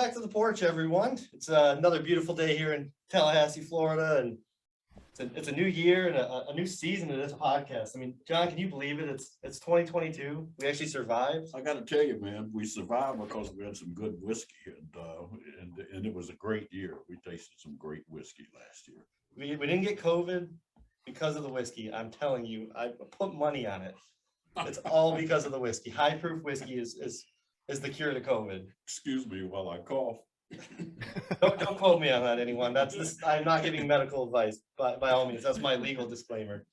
back to the porch, everyone. It's another beautiful day here in Tallahassee, Florida, and it's a new year and a new season of this podcast. I mean, John, can you believe it? It's 2022. We actually survived. I got to tell you, man, we survived because we had some good whiskey, and it was a great year. We tasted some great whiskey last year. We didn't get COVID because of the whiskey. I'm telling you, I put money on it. It's all because of the whiskey. High proof whiskey is the cure to COVID. Excuse me while I cough. Don't quote me on that, anyone. I'm not giving medical advice, by all means. That's my legal disclaimer.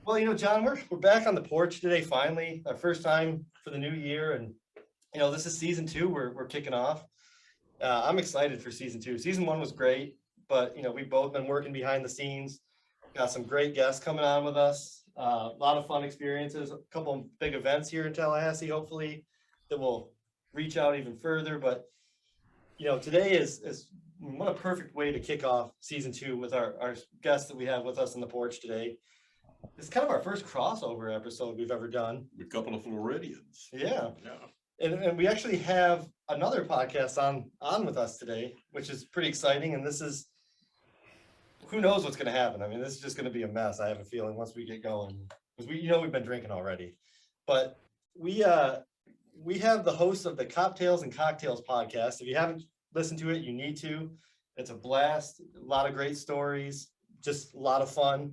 Well, John, we're back on the porch today. Finally, our first time for the new year, and this is season 2. We're kicking off. I'm excited for season 2. Season 1 was great, but we've both been working behind the scenes. Got some great guests coming on with us. A lot of fun experiences. A couple of big events here in Tallahassee, hopefully, that will reach out even further. But today is what a perfect way to kick off season 2 with our guests that we have with us on the porch today. It's kind of our first crossover episode we've ever done. A couple of Floridians. Yeah. And we actually have another podcast on with us today, which is pretty exciting. And this is, who knows what's going to happen. I mean, this is just going to be a mess. I have a feeling once we get going, because we've been drinking already, but we have the host of the Coptales and Cocktails Podcast. If you haven't listened to it, you need to. It's a blast. A lot of great stories, just a lot of fun.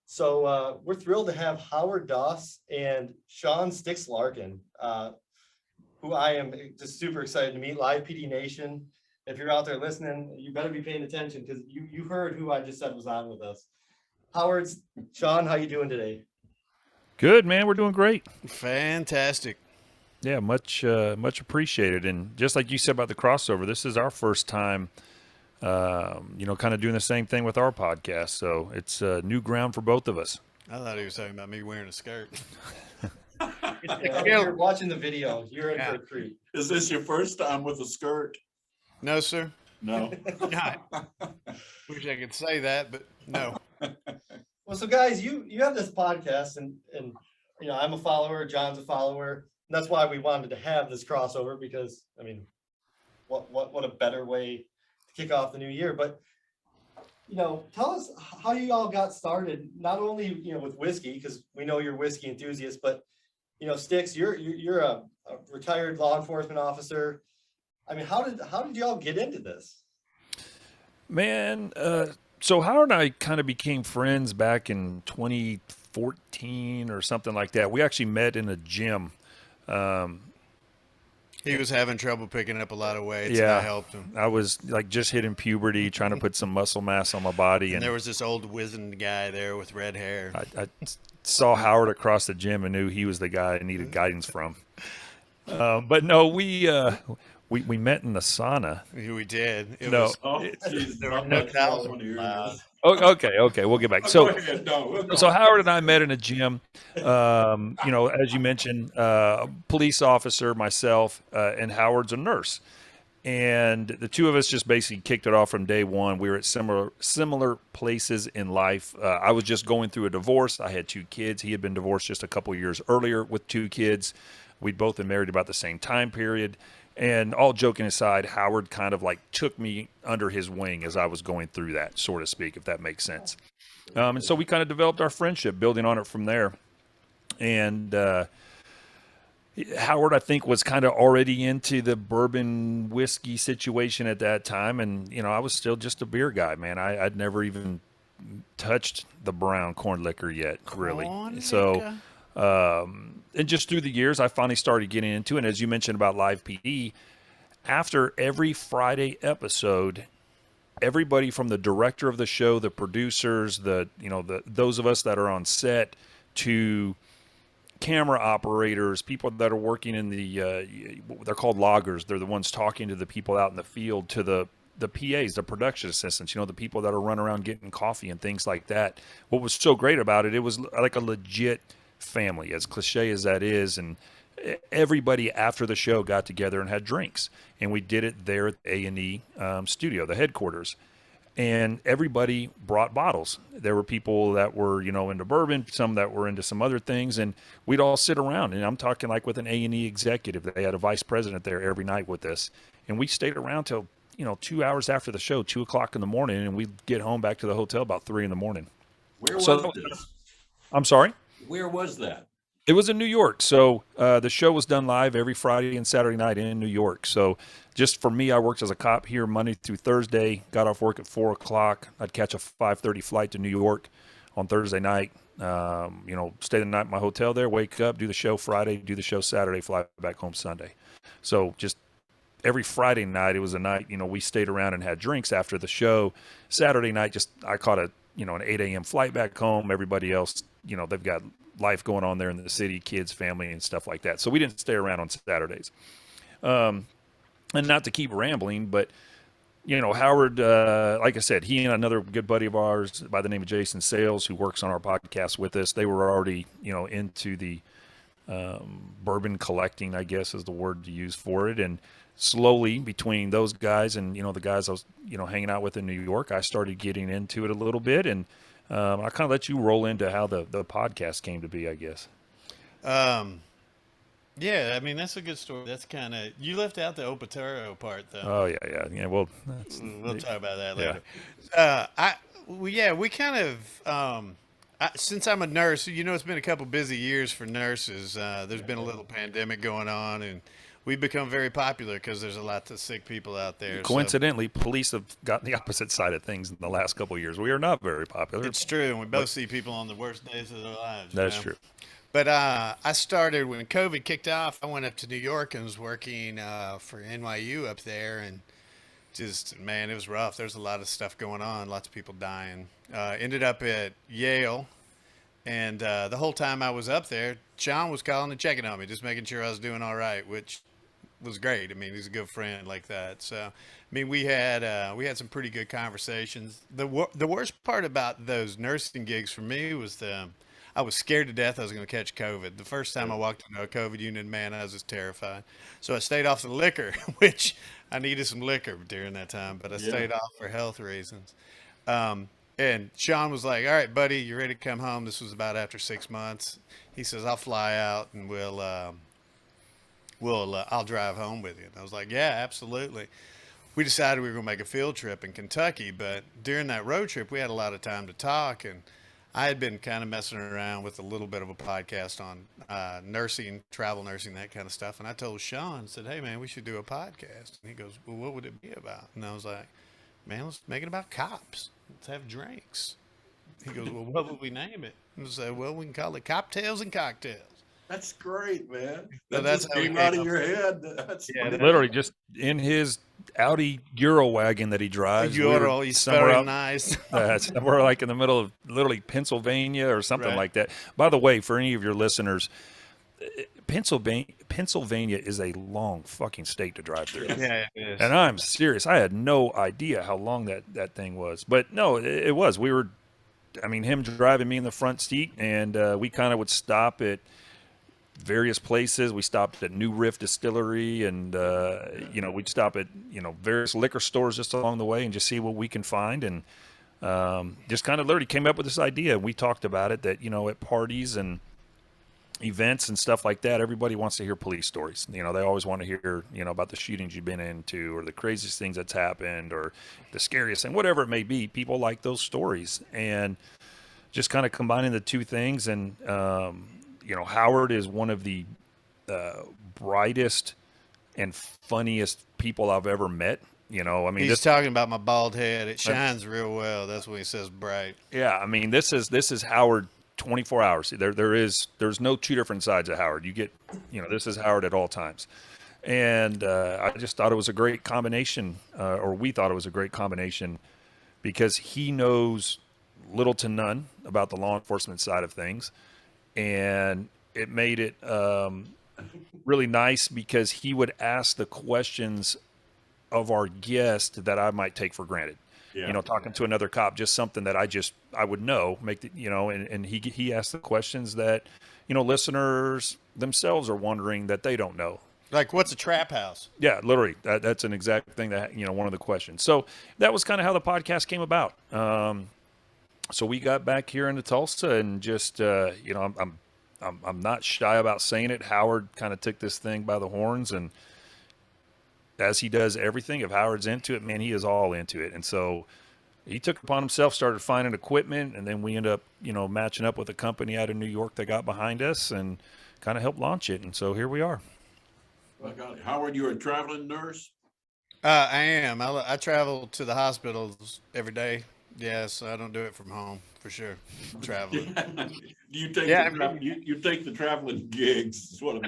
So we're thrilled to have Howard Doss and Sean Sticks Larkin, who I am just super excited to meet. Live PD Nation. If you're out there listening, you better be paying attention, because you heard who I just said was on with us. Howard, Sean, how you doing today? Good, man. We're doing great. Fantastic. Yeah, much appreciated. And just like you said about the crossover, this is our first time, kind of doing the same thing with our podcast. So it's new ground for both of us. I thought he was talking about me wearing a skirt. If you're watching the video, you're in for a treat. Is this your first time with a skirt? No, sir. No. Wish I could say that, but no. Well, so guys, you have this podcast, and I'm a follower, John's a follower. And that's why we wanted to have this crossover, because what a better way to kick off the new year. But tell us how you all got started, not only with whiskey, because we know you're whiskey enthusiasts, but Sticks, you're a retired law enforcement officer. I mean, how did y'all get into this? Man, so Howard and I kind of became friends back in 2014 or something like that. We actually met in a gym. He was having trouble picking up a lot of weights. Yeah, and I helped him. I was like just hitting puberty, trying to put some muscle mass on my body. And there was this old wizened guy there with red hair. I saw Howard across the gym and knew he was the guy I needed guidance from. But no, we met in the sauna. We did. There were no towels. Okay, we'll get back. So Howard and I met in a gym. As you mentioned, police officer, myself, and Howard's a nurse. And the two of us just basically kicked it off from day one. We were at similar places in life. I was just going through a divorce. I had 2 kids. He had been divorced just a couple of years earlier with 2 kids. We'd both been married about the same time period. And all joking aside, Howard kind of like took me under his wing as I was going through that, so to speak, if that makes sense. And so we kind of developed our friendship, building on it from there. And Howard, I think, was kind of already into the bourbon whiskey situation at that time. And, I was still just a beer guy, man. I'd never even touched the brown corn liquor yet, really. So, and just through the years, I finally started getting into it. And as you mentioned about live PD, after every Friday episode, everybody from the director of the show, the producers, those of us that are on set, to camera operators, people that are working in they're called loggers. They're the ones talking to the people out in the field, to the PAs, the production assistants, the people that are running around getting coffee and things like that. What was so great about it was like a legit family, as cliche as that is. And everybody after the show got together and had drinks, and we did it there at the A&E studio, the headquarters. and everybody brought bottles. There were people that were, into bourbon, some that were into some other things, and we'd all sit around. And I'm talking like with an A&E executive. They had a vice president there every night with us, and we stayed around till 2 hours after the show, 2:00 in the morning, and we'd get home back to the hotel about 3 in the morning. Where was this? I'm sorry? Where was that? It was in New York. So the show was done live every Friday and Saturday night in New York. So just for me, I worked as a cop here Monday through Thursday, got off work at 4:00. I'd catch a 5:30 flight to New York on Thursday night, stay the night in my hotel there, wake up, do the show Friday, do the show Saturday, fly back home Sunday. So just every Friday night, it was a night, we stayed around and had drinks after the show. Saturday night, I caught an 8 a.m. flight back home. Everybody else, they've got life going on there in the city, kids, family, and stuff like that. So we didn't stay around on Saturdays. And not to keep rambling, but, Howard, like I said, he and another good buddy of ours by the name of Jason Sales, who works on our podcast with us, they were already, into the bourbon collecting, I guess is the word to use for it. And slowly between those guys and, the guys I was, hanging out with in New York, I started getting into it a little bit. And I kind of let you roll into how the podcast came to be, I guess. Yeah, I mean, that's a good story. That's kind of, you left out the Opatero part, though. Oh, yeah. Well, we'll talk about that later. Yeah. We kind of, since I'm a nurse, it's been a couple busy years for nurses. There's been a little pandemic going on, and we've become very popular because there's a lot of sick people out there. Coincidentally, police have gotten the opposite side of things in the last couple of years. We are not very popular. It's true, and we both see people on the worst days of their lives. That's true. But I started when COVID kicked off. I went up to New York and was working for NYU up there, and just, man, it was rough. There's a lot of stuff going on, lots of people dying. Ended up at Yale, and the whole time I was up there, Sean was calling and checking on me, just making sure I was doing all right, which was great. I mean, he's a good friend like that. So, I mean, we had some pretty good conversations. The worst part about those nursing gigs for me was I was scared to death I was going to catch COVID. The first time I walked into a COVID unit, man, I was just terrified. So I stayed off the liquor, which I needed some liquor during that time, but I stayed off for health reasons. And Sean was like, all right, buddy, you ready to come home? This was about after 6 months. He says, I'll fly out and I'll drive home with you. And I was like, yeah, absolutely. We decided we were going to make a field trip in Kentucky, but during that road trip, we had a lot of time to talk, and I had been kind of messing around with a little bit of a podcast on nursing, travel nursing, that kind of stuff. And I told Sean, said, hey, man, we should do a podcast. And he goes, well, what would it be about? And I was like, man, let's make it about cops. Let's have drinks. He goes, well, what would we name it? And I said, well, we can call it Coptales and Cocktails. That's great, man. So That just came out of your head. Literally just in his Audi Euro wagon that he drives. Euro, he's very nice. We're like in the middle of literally Pennsylvania or something like that. By the way, for any of your listeners, Pennsylvania is a long fucking state to drive through. Yeah, it is. And I'm serious. I had no idea how long that thing was. But no, it was. We were, him driving me in the front seat, and we kind of would stop at various places. We stopped at New Riff Distillery, and we'd stop at various liquor stores just along the way and just see what we can find, and just kind of literally came up with this idea. We talked about it that at parties and events and stuff like that, everybody wants to hear police stories. They always want to hear about the shootings you've been into, or the craziest things that's happened, or the scariest thing, whatever it may be. People like those stories, and just kind of combining the two things. And Howard is one of the brightest and funniest people I've ever met. He's talking about my bald head. It shines real well. That's when he says bright. Yeah, this is Howard 24 hours. There's no two different sides of Howard. You get, this is Howard at all times. And I just thought it was a great combination, or we thought it was a great combination, because he knows little to none about the law enforcement side of things. And it made it really nice because he would ask the questions of our guest that I might take for granted. Yeah. Talking to another cop, just something that I would know, and he asked the questions that, listeners themselves are wondering that they don't know. Like, what's a trap house? Yeah, literally. That's an exact thing that, one of the questions. So that was kind of how the podcast came about. So we got back here into Tulsa and just, I'm not shy about saying it. Howard kind of took this thing by the horns, and as he does everything, if Howard's into it, man, he is all into it. And so he took upon himself, started finding equipment, and then we ended up, matching up with a company out of New York that got behind us and kind of helped launch it. And so here we are. Howard, you're a traveling nurse? I am. I travel to the hospitals every day. Yes, I don't do it from home for sure. I'm traveling. You take you take the traveling gigs. Is what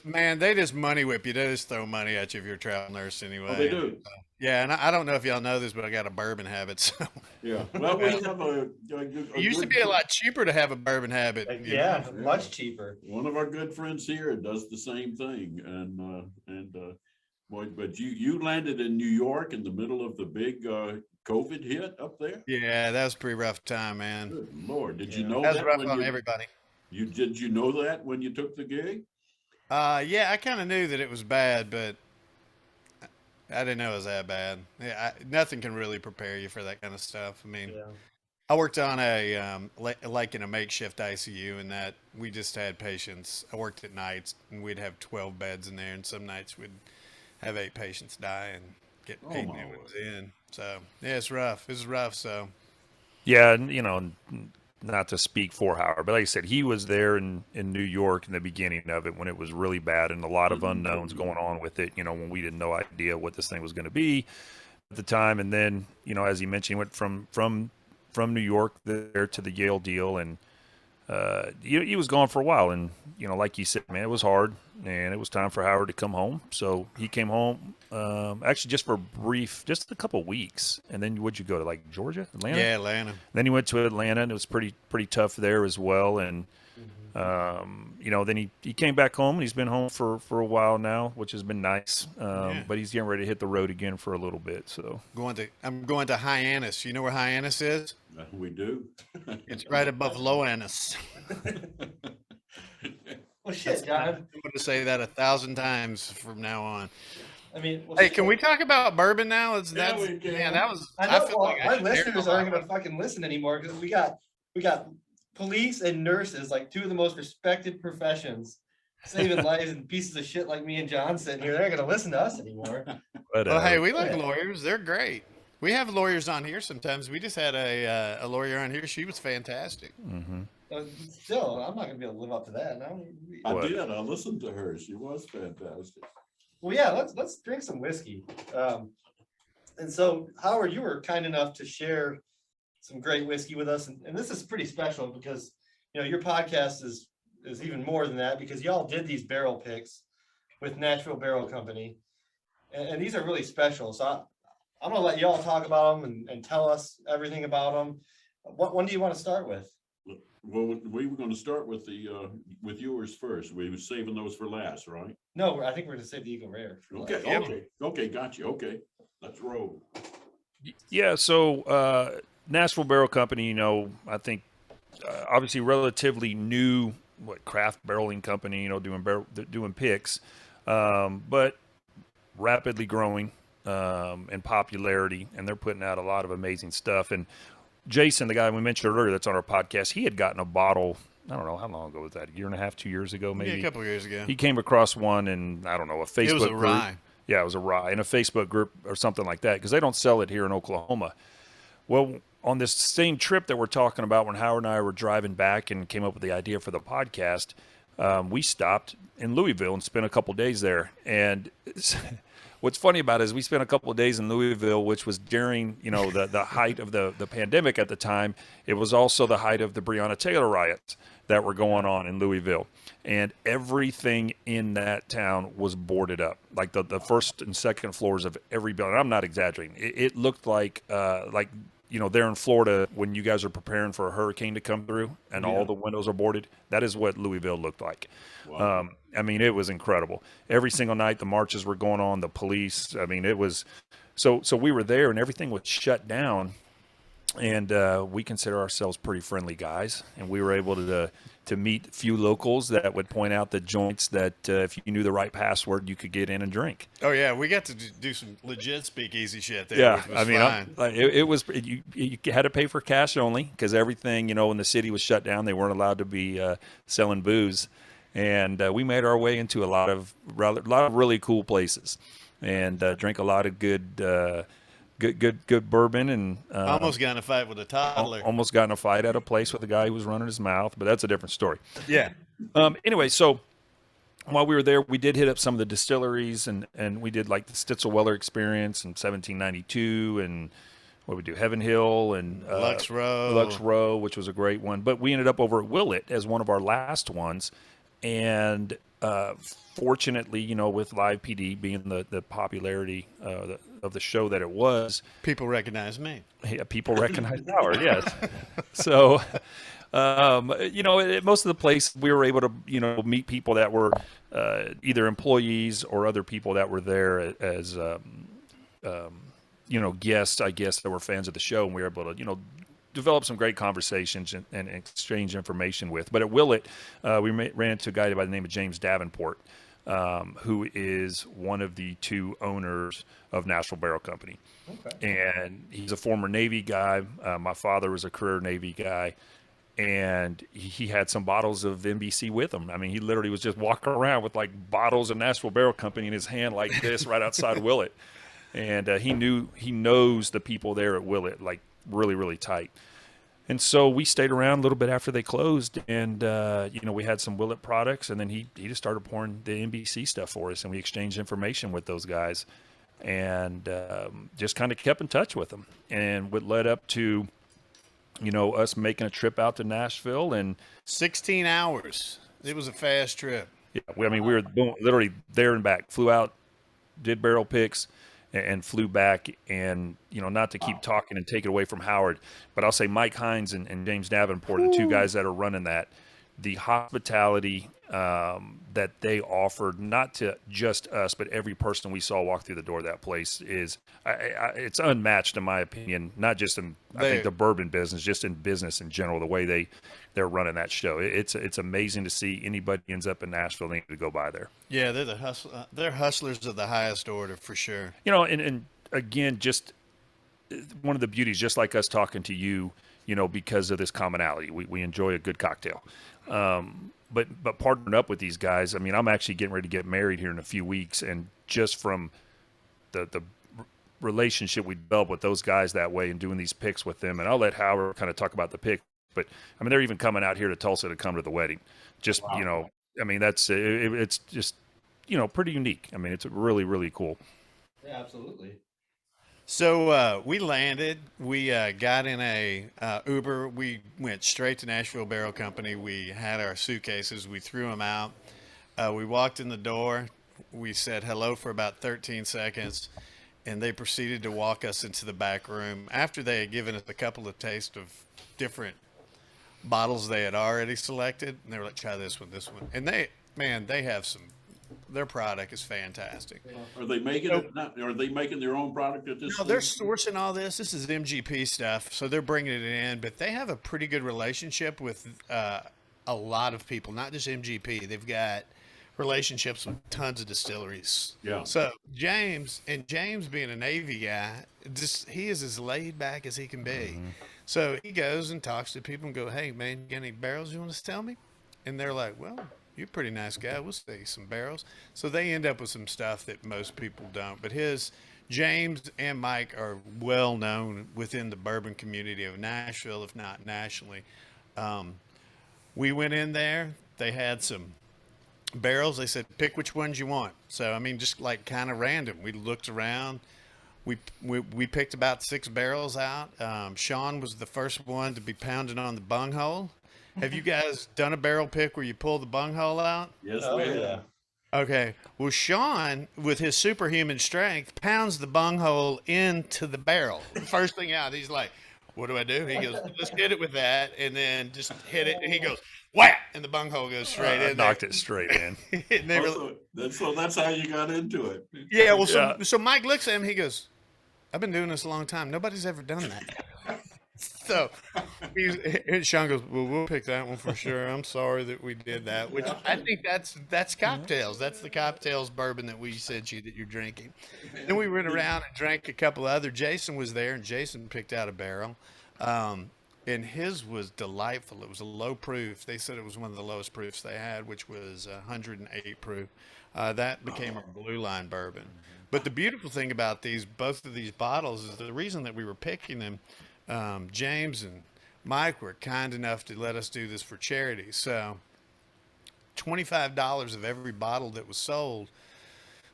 man, they just money whip you. They just throw money at you if you're a travel nurse anyway. Oh, they do. Yeah, and I don't know if y'all know this, but I got a bourbon habit. So yeah, well, we have it used to be a lot cheaper to have a bourbon habit. Yeah, much cheaper. One of our good friends here does the same thing, but you landed in New York in the middle of the big COVID hit up there. Yeah, that was a pretty rough time, man. Good Lord, did you know that was that rough on everybody? Did you know that when you took the gig? Yeah, I kind of knew that it was bad, but I didn't know it was that bad. Yeah, nothing can really prepare you for that kind of stuff. I mean, I worked on a like in a makeshift ICU, and that we just had patients. I worked at nights, and we'd have 12 beds in there, and some nights we'd have 8 patients die and get 8 new ones in. So yeah, it's rough. It was rough. So yeah, not to speak for Howard, but like I said, he was there in New York in the beginning of it when it was really bad and a lot of unknowns going on with it, when we didn't know idea what this thing was going to be at the time. And then, as he mentioned, he went from New York there to the Yale deal, and he was gone for a while. And, like you said, man, it was hard, and it was time for Howard to come home. So he came home, actually just for just a couple of weeks. And then would you go to like Georgia, Atlanta? Yeah, Atlanta. Then he went to Atlanta, and it was pretty tough there as well. And, then he came back home, and he's been home for a while now, which has been nice. But he's getting ready to hit the road again for a little bit. So I'm going to Hyannis. You know where Hyannis is? We do. It's right above Loannis. Well, shit, John. I'm going to say that 1,000 times from now on. I mean, hey, can we talk about bourbon now? We can. Man, that was. I feel like my listeners aren't going to fucking listen anymore because we got police and nurses, like 2 of the most respected professions, saving lives, and pieces of shit like me and John sitting here. They're not going to listen to us anymore. But, hey, we like lawyers. They're great. We have lawyers on here sometimes. We just had a lawyer on here. She was fantastic. Mm-hmm. Still, I'm not going to be able to live up to that. No. I did. I listened to her. She was fantastic. Well, yeah, let's drink some whiskey. And so, Howard, you were kind enough to share some great whiskey with us, and this is pretty special because your podcast is even more than that, because y'all did these barrel picks with Nashville Barrel Company, and these are really special. So I'm gonna let y'all talk about them and tell us everything about them. What one do you want to start with? Well, we were going to start with with yours first. We were saving those for last, right? No, I think we're going to save the Eagle Rare. Okay, got you. Okay, let's roll. Yeah, so Nashville Barrel Company, I think obviously relatively new, craft barreling company, doing picks, but rapidly growing in popularity, and they're putting out a lot of amazing stuff. And Jason, the guy we mentioned earlier that's on our podcast, he had gotten a bottle, I don't know, how long ago was that? 1.5 years, 2 years ago, maybe? Yeah, a couple of years ago. He came across one in, I don't know, a Facebook group. It was a rye. Yeah, it was a rye in a Facebook group or something like that, because they don't sell it here in Oklahoma. Well, on this same trip that we're talking about, when Howard and I were driving back and came up with the idea for the podcast, we stopped in Louisville and spent a couple days there. And what's funny about it is we spent a couple of days in Louisville, which was during, the height of the pandemic at the time. It was also the height of the Breonna Taylor riots that were going on in Louisville. And everything in that town was boarded up, like the first and second floors of every building. I'm not exaggerating. It looked like there in Florida when you guys are preparing for a hurricane to come through and all the windows are boarded. That is what Louisville looked like. Wow. It was incredible. Every single night the marches were going on, the police. It was so we were there and everything was shut down. And we consider ourselves pretty friendly guys, and we were able to meet a few locals that would point out the joints that if you knew the right password, you could get in and drink. Oh yeah, we got to do some legit speakeasy shit there. Yeah, which was I mean, fine. it was you had to pay for cash only because everything, when the city was shut down, they weren't allowed to be selling booze, and we made our way into a lot of really cool places, and drank a lot of good bourbon, and Almost got in a fight with a toddler. almost got in a fight at a place with a guy who was running his mouth, but that's a different story. Yeah. Anyway, so while we were there, we did hit up some of the distilleries, and we did like the Stitzel-Weller experience in 1792, and what we do, Heaven Hill and Lux Row, which was a great one. But we ended up over at Willett as one of our last ones, and fortunately, with Live PD being the popularity of the show that it was, people recognize me. yeah, people recognize Howard. Yes, so. At most of the place we were able to, meet people that were either employees or other people that were there as, guests, I guess, that were fans of the show, and we were able to, develop some great conversations and exchange information with. But at Willett, we ran into a guy by the name of James Davenport, who is one of the two owners of Nashville Barrel Company. Okay. And he's a former Navy guy. My father was a career Navy guy. And he had some bottles of NBC with him. I mean, he literally was just walking around with like bottles of Nashville Barrel Company in his hand like this right outside Willett. And he knows the people there at Willett like really, really tight. And so we stayed around a little bit after they closed, and we had some Willett products, and then he just started pouring the NBC stuff for us, and we exchanged information with those guys, and just kind of kept in touch with them. And what led up to us making a trip out to Nashville, and 16 hours. It was a fast trip. Yeah, we were literally there and back. Flew out, did barrel picks, and flew back. And not to keep talking and take it away from Howard, but I'll say Mike Hines and James Davenport, the two guys that are running that, the hospitality that they offered, not to just us, but every person we saw walk through the door of that place is it's unmatched in my opinion. Not just in I think the bourbon business, just in business in general. The way they're running that show, it's amazing to see anybody ends up in Nashville. They need to go by there. Yeah, they're hustlers of the highest order for sure. And again, just one of the beauties, just like us talking to you, because of this commonality, we enjoy a good cocktail. But partnering up with these guys, I mean, I'm actually getting ready to get married here in a few weeks, and just from the relationship we developed with those guys that way and doing these picks with them, and I'll let Howard kind of talk about the pick, but I mean, they're even coming out here to Tulsa to come to the wedding. Just, wow. I mean, it's just, pretty unique. I mean, it's really, really cool. Yeah, absolutely. So we landed. We got in a Uber. We went straight to Nashville Barrel Company. We had our suitcases. We threw them out. We walked in the door. We said hello for about 13 seconds, and they proceeded to walk us into the back room. After they had given us a couple of tastes of different bottles they had already selected, and they were like, try this one. And they have some. Their product is fantastic. Are they making it? Are they making their own product at this? No, they're sourcing all this. This is MGP stuff, so they're bringing it in. But they have a pretty good relationship with a lot of people, not just MGP. They've got relationships with tons of distilleries. Yeah. So James being a Navy guy, he is as laid back as he can be. Mm-hmm. So he goes and talks to people and go, "Hey man, you got any barrels you want to sell me?" And they're like, "Well, you're a pretty nice guy. We'll sell you some barrels." So they end up with some stuff that most people don't. But James and Mike are well known within the bourbon community of Nashville, if not nationally. We went in there. They had some barrels. They said, pick which ones you want. So, I mean, just like kind of random. We looked around. We picked about 6 barrels out. Sean was the first one to be pounding on the bunghole. Have you guys done a barrel pick where you pull the bunghole out? Yes, we have. Yeah. Okay. Well, Sean, with his superhuman strength, pounds the bunghole into the barrel. First thing out, he's like, what do I do? He goes, let's hit it with that, and then just hit it. And he goes, whack, and the bunghole goes straight in. Knocked it straight in. So that's how you got into it. Yeah. Well, so Mike looks at him. He goes, I've been doing this a long time. Nobody's ever done that. So Sean goes, well, we'll pick that one for sure. I'm sorry that we did that, which I think that's cocktails. That's the cocktails bourbon that we sent you that you're drinking. Then we went around and drank a couple of other. Jason was there, and Jason picked out a barrel. And his was delightful. It was a low proof. They said it was one of the lowest proofs they had, which was 108 proof. That became our Blue Line bourbon. But the beautiful thing about both of these bottles is the reason that we were picking them, James and Mike were kind enough to let us do this for charity. So $25 of every bottle that was sold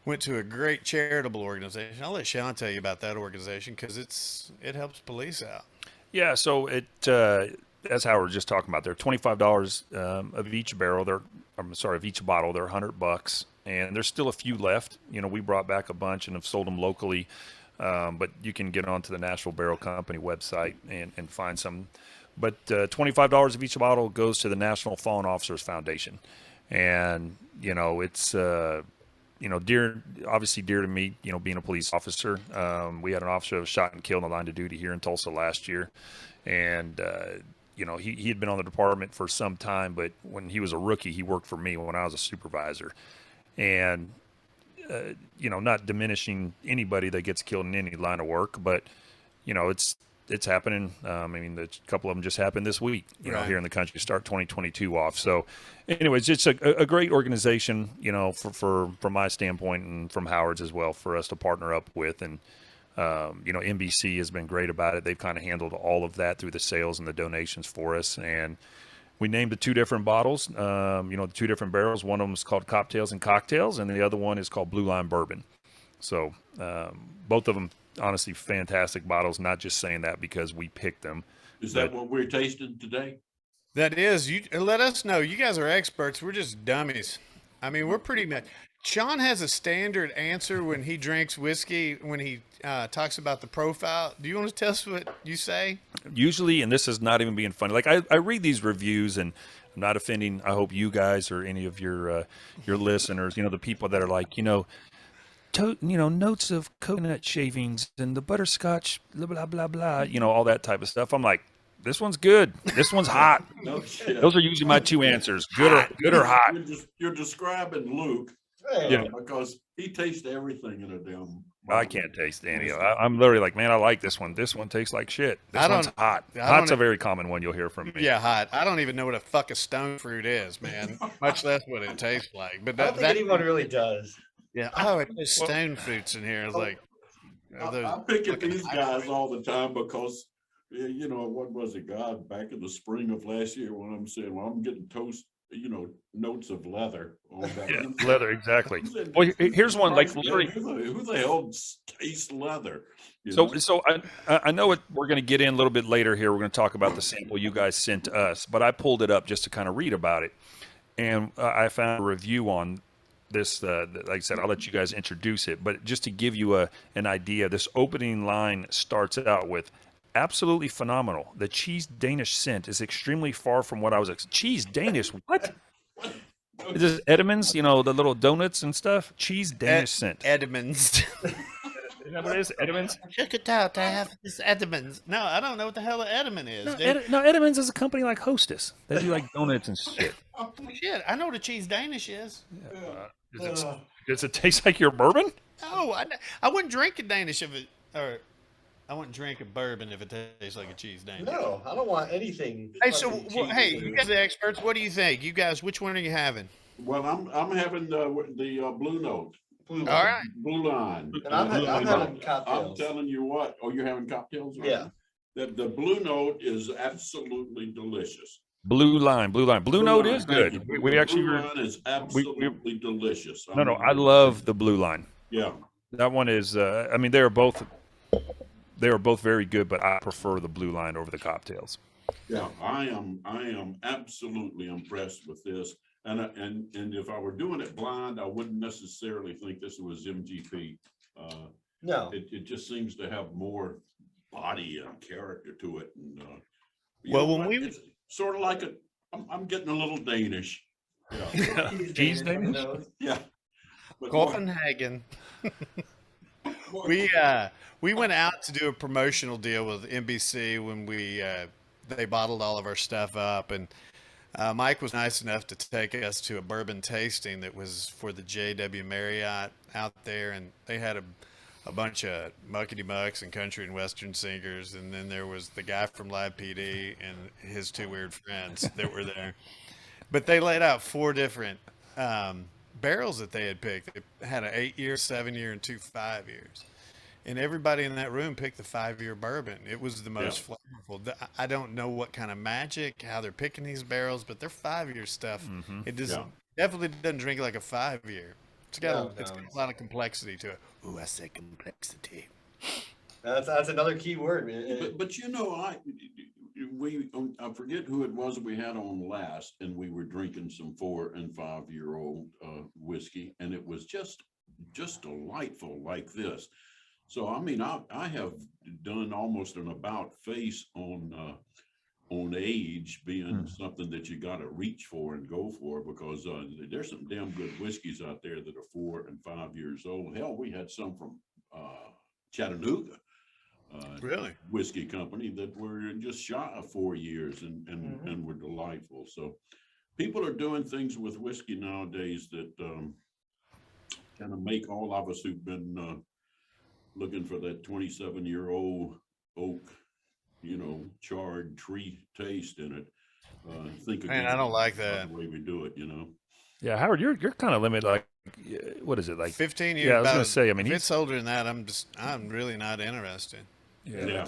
went to a great charitable organization. I'll let Sean tell you about that organization because it helps police out. Yeah, so as Howard was just talking about, they're $25 of each barrel. Of each bottle. They're $100, and there's still a few left. You know, we brought back a bunch and have sold them locally, but you can get onto the National Barrel Company website and find some. But $25 of each bottle goes to the National Fallen Officers Foundation, and you know it's obviously dear to me, you know, being a police officer. We had an officer that was shot and killed in the line of duty here in Tulsa last year. And, you know, he had been on the department for some time, but when he was a rookie, he worked for me when I was a supervisor. And, you know, not diminishing anybody that gets killed in any line of work, but, you know, it's happening. I mean, a couple of them just happened this week, you know, here in the country to start 2022 off. So anyways, it's a great organization, you know, from my standpoint and from Howard's as well, for us to partner up with. And, you know, NBC has been great about it. They've kind of handled all of that through the sales and the donations for us. And we named the two different bottles, you know, the two different barrels. One of them is called Coptales and Cocktails, and the other one is called Blue Line Bourbon. So both of them, honestly, fantastic bottles. Not just saying that because we picked them. Is that what we're tasting today? That is. You let us know. You guys are experts. We're just dummies. I mean, we're pretty much. Sean has a standard answer when he drinks whiskey, when he talks about the profile. Do you want to tell us what you say? Usually, and this is not even being funny, like I read these reviews, and I'm not offending, I hope you guys or any of your listeners, you know, the people that are like, you know, notes of coconut shavings and the butterscotch, blah, blah, blah, blah, you know, all that type of stuff. I'm like, this one's good. This one's hot. No shit. Those are usually my two answers, good or hot. You're describing Luke. Yeah. Because he tastes everything in a damn. I can't taste any of it. I'm literally like, man, I like this one. This one tastes like shit. This one's hot. Hot's a very common one you'll hear from me. Yeah, hot. I don't even know what a fuck a stone fruit is, man. Much less what it tastes like. But I don't think anyone really does. Yeah. Oh, there's stone fruits in here. It's like. I pick at these guys all the time because, you know, what was it, God, back in the spring of last year when I'm saying, well, I'm getting toast. You know, notes of leather. Yeah, leather, exactly. Well, here's one like literally. Who the hell tastes leather? So I know it. We're going to get in a little bit later here. We're going to talk about the sample you guys sent to us, but I pulled it up just to kind of read about it, and I found a review on this. Like I said, I'll let you guys introduce it, but just to give you an idea, this opening line starts out with. Absolutely phenomenal. The cheese Danish scent is extremely far from what I was. Cheese Danish? What? Is this Edmonds? You know, the little donuts and stuff? Cheese Danish scent. Edmonds. Is that what it is? Edmonds? Check it out. I have this Edmonds. No, I don't know what the hell an Edmond is. No, Edmonds is a company like Hostess. They do like donuts and shit. Shit, I know what a cheese Danish is. Does it taste like your bourbon? No, I wouldn't drink a Danish if it. Or I wouldn't drink a bourbon if it tastes like a cheese Danish. No, I don't want anything. Hey, so hey, you guys are the experts. What do you think? You guys, which one are you having? Well, I'm having the Blue Note. Blue All right. Blue Line. And I'm having cocktails. I'm telling you what. Oh, you're having cocktails? Right? Yeah. The Blue Note is absolutely delicious. Blue Line. Blue Note is good. We actually. Blue Line is absolutely delicious. No, I love the Blue Line. Yeah. That one is. I mean, they are both very good, but I prefer the Blue Line over the cocktails. Yeah, I am absolutely impressed with this. And if I were doing it blind, I wouldn't necessarily think this was MGP. No, it just seems to have more body and character to it. And it's sort of like I'm getting a little Danish. Yeah. Cheese Danish. Yeah. Copenhagen. We went out to do a promotional deal with NBC when they bottled all of our stuff up, and Mike was nice enough to take us to a bourbon tasting that was for the JW Marriott out there, and they had a bunch of muckety mucks and country and western singers, and then there was the guy from Live PD and his two weird friends that were there. But they laid out 4 different barrels that they had picked. They had an 8-year, 7-year, and 2 5-years. And everybody in that room picked the 5-year bourbon. It was the most flavorful. I don't know what kind of magic, how they're picking these barrels, but they're 5-year stuff. Mm-hmm. It definitely doesn't drink like a 5-year. It's got a lot of complexity to it. Ooh, I say complexity. That's another key word. But you know, I forget who it was we had on last, and we were drinking some 4 and 5-year-old whiskey, and it was just delightful like this. So I mean, I have done almost an about face on age being something that you got to reach for and go for, because there's some damn good whiskeys out there that are 4 and 5 years old. Hell, we had some from Chattanooga. Really? Whiskey company that were just shy of 4 years and were delightful. So people are doing things with whiskey nowadays that kind of make all of us who've been looking for that 27-year-old oak, charred tree taste in it. Think again. Man, I don't like that. The way we do it, Yeah, Howard, you're kind of limited. Like, what is it, like 15 years? Yeah, I was gonna say. I mean, if it's older than that, I'm really not interested. Yeah.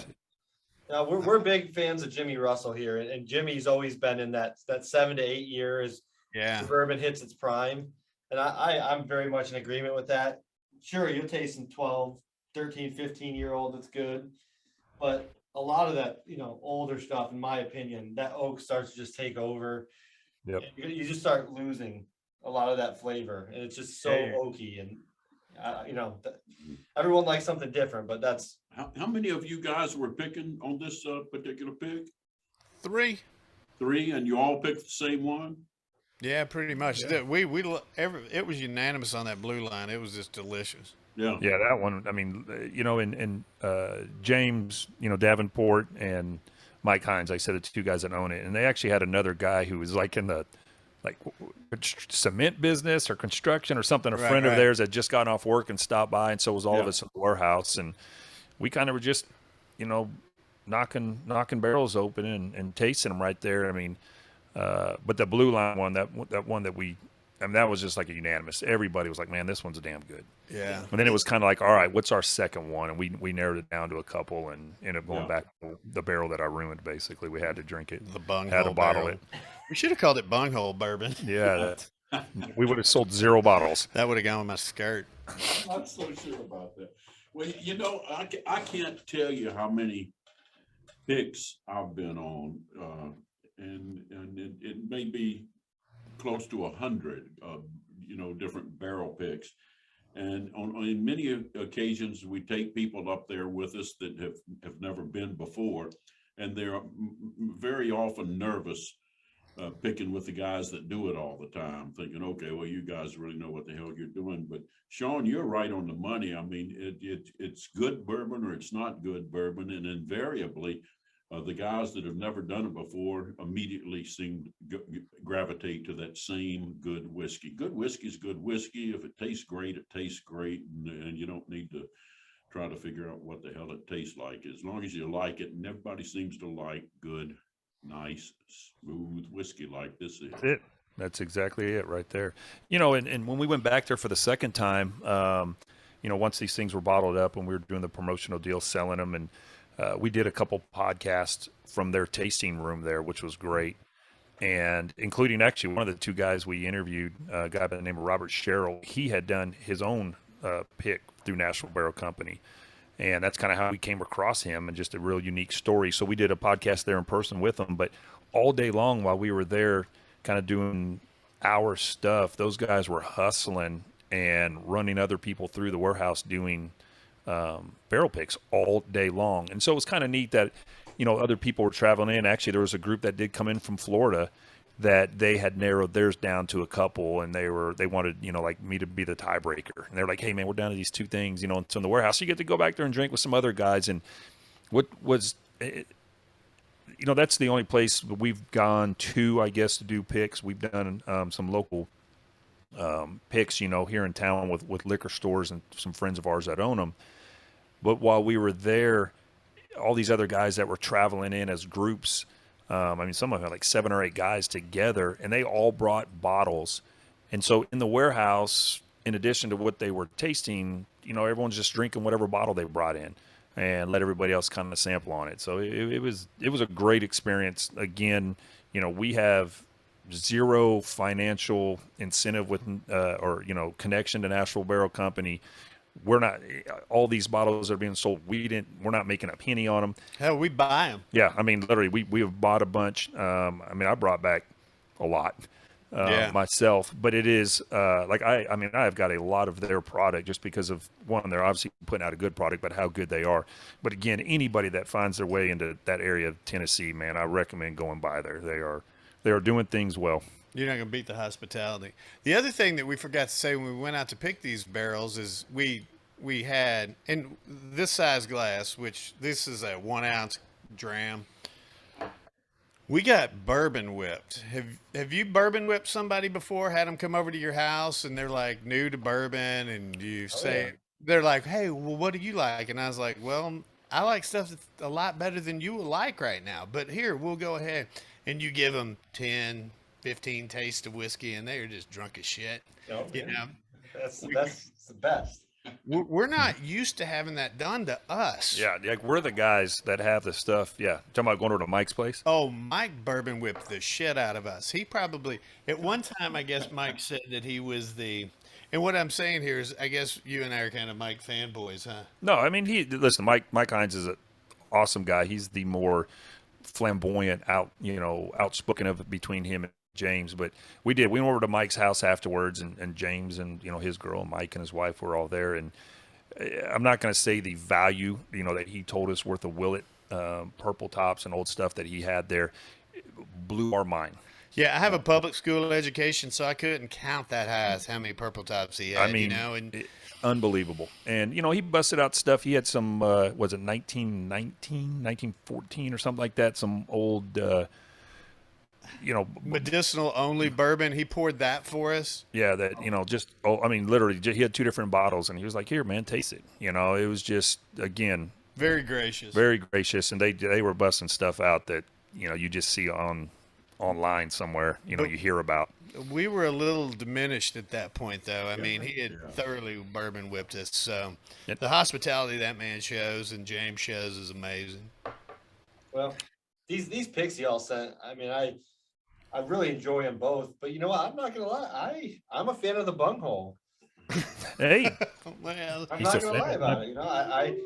Now we're big fans of Jimmy Russell here, and Jimmy's always been in that 7 to 8 years. Yeah, the bourbon hits its prime, and I'm very much in agreement with that. Sure, you're tasting 12, 13, 15-year-old. That's good, but a lot of that, older stuff, in my opinion, that oak starts to just take over. Yep. You just start losing a lot of that flavor, and it's just so oaky, and everyone likes something different, but that's how many of you guys were picking on this particular pick? 3, and you all picked the same one? Yeah, pretty much. Yeah. It was unanimous on that blue line. It was just delicious. Yeah, that one. I mean, and James, Davenport and Mike Hines, I said the 2 guys that own it, and they actually had another guy who was like in the cement business or construction or something. A friend of theirs had just gotten off work and stopped by, and so was all of us in the warehouse, and we kind of were just, knocking barrels open and tasting them right there. I mean, but the blue line one, that one that that was just like a unanimous. Everybody was like, man, this one's damn good. Yeah. And then it was kind of like, all right, what's our second one? And we narrowed it down to a couple and ended up going back to the barrel that I ruined, basically. We had to drink it. The bunghole had to bottle barrel. it. We should have called it bunghole bourbon. Yeah. We would have sold 0 bottles. That would have gone with my skirt. I'm not so sure about that. Well, I can't tell you how many picks I've been on, and it may be close to 100, different barrel picks. And on many occasions, we take people up there with us that have never been before, and they're very often nervous picking with the guys that do it all the time, thinking, okay, well, you guys really know what the hell you're doing. But Sean, you're right on the money. I mean, it's good bourbon or it's not good bourbon, and invariably, the guys that have never done it before immediately seem to gravitate to that same good whiskey. Good whiskey is good whiskey. If it tastes great, it tastes great, and you don't need to try to figure out what the hell it tastes like. As long as you like it, and everybody seems to like good, nice, smooth whiskey like this is. That's it. That's exactly it right there. And when we went back there for the second time, once these things were bottled up and we were doing the promotional deal, selling them, and we did a couple podcasts from their tasting room there, which was great. And including actually one of the 2 guys we interviewed, a guy by the name of Robert Sherrill. He had done his own pick through National Barrel Company. And that's kind of how we came across him, and just a real unique story. So we did a podcast there in person with him, but all day long while we were there kind of doing our stuff, those guys were hustling and running other people through the warehouse doing barrel picks all day long. And so it was kind of neat that, other people were traveling in. Actually, there was a group that did come in from Florida that they had narrowed theirs down to a couple, and they wanted, like me to be the tiebreaker. And they're like, hey man, we're down to these two things, and so in the warehouse, you get to go back there and drink with some other guys. And what was, that's the only place we've gone to, I guess, to do picks. We've done some local picks, here in town with liquor stores and some friends of ours that own them. But while we were there, all these other guys that were traveling in as groups, some of them had like 7 or 8 guys together, and they all brought bottles. And so in the warehouse, in addition to what they were tasting, everyone's just drinking whatever bottle they brought in and let everybody else kind of sample on it. So it was a great experience. Again, we have zero financial incentive with, connection to Nashville Barrel Company. We're not, all these bottles that are being sold, we're not making a penny on them. Hell, we buy them. Yeah. I mean, literally we have bought a bunch. I brought back a lot myself, but it is, I've got a lot of their product just because of, one, they're obviously putting out a good product, but how good they are. But again, anybody that finds their way into that area of Tennessee, man, I recommend going by there. They are doing things well. You're not going to beat the hospitality. The other thing that we forgot to say when we went out to pick these barrels is we had, in this size glass, which this is a 1 ounce dram, we got bourbon whipped. Have you bourbon whipped somebody before? Had them come over to your house and they're like new to bourbon, and you say, they're like, hey, well, what do you like? And I was like, well, I like stuff that's a lot better than you will like right now, but here, we'll go ahead. And you give them 10, 15 tastes of whiskey, and they're just drunk as shit. Oh, that's the best. We're not used to having that done to us. Yeah, we're the guys that have the stuff. Yeah, talking about going over to Mike's place. Oh, Mike bourbon whipped the shit out of us. He probably, at one time, I guess Mike said that he was the. And what I'm saying here is, I guess you and I are kind of Mike fanboys, huh? No, listen, Mike Hines is an awesome guy. He's the more flamboyant, outspoken of it between him and James. But we went over to Mike's house afterwards, and James and his girl, Mike and his wife, were all there. And I'm not going to say the value that he told us worth of Willet purple tops and old stuff that he had there blew our mind. Yeah, I have a public school education, so I couldn't count that high as how many purple tops he had. Unbelievable. And, he busted out stuff. He had some, was it 1919, 1914 or something like that? Some old, medicinal only bourbon. He poured that for us. Yeah, that, literally, he had 2 different bottles, and he was like, here, man, taste it. It was just, again. Very gracious. Very gracious. And they were busting stuff out that, you just see online somewhere, you hear about. We were a little diminished at that point, though. He had thoroughly bourbon whipped us. So the hospitality that man shows and James shows is amazing. Well, these picks y'all sent, I really enjoy them both. But you know what? I'm not gonna lie. I'm a fan of the bunghole. Hey, well, I'm not gonna lie about it.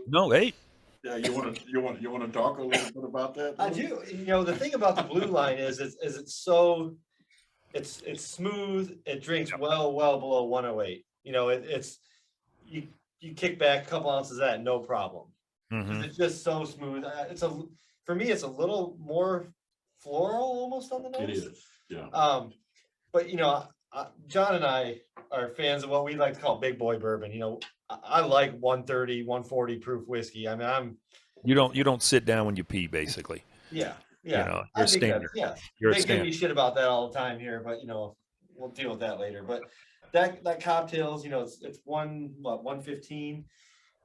No, hey. Yeah, you want to talk a little bit about that? I do. The thing about the blue line is it's so. It's smooth. It drinks well below 108. It's you kick back a couple ounces of that, no problem. Mm-hmm. It's just so smooth. For me, it's a little more floral almost on the nose. It is, yeah. But John and I are fans of what we like to call big boy bourbon. I like 130, 140 proof whiskey. You don't sit down when you pee, basically. Yeah. You're a standard. Yeah. You're they a give me standard. shit about that all the time here, but we'll deal with that later. But that Coptales, it's 115.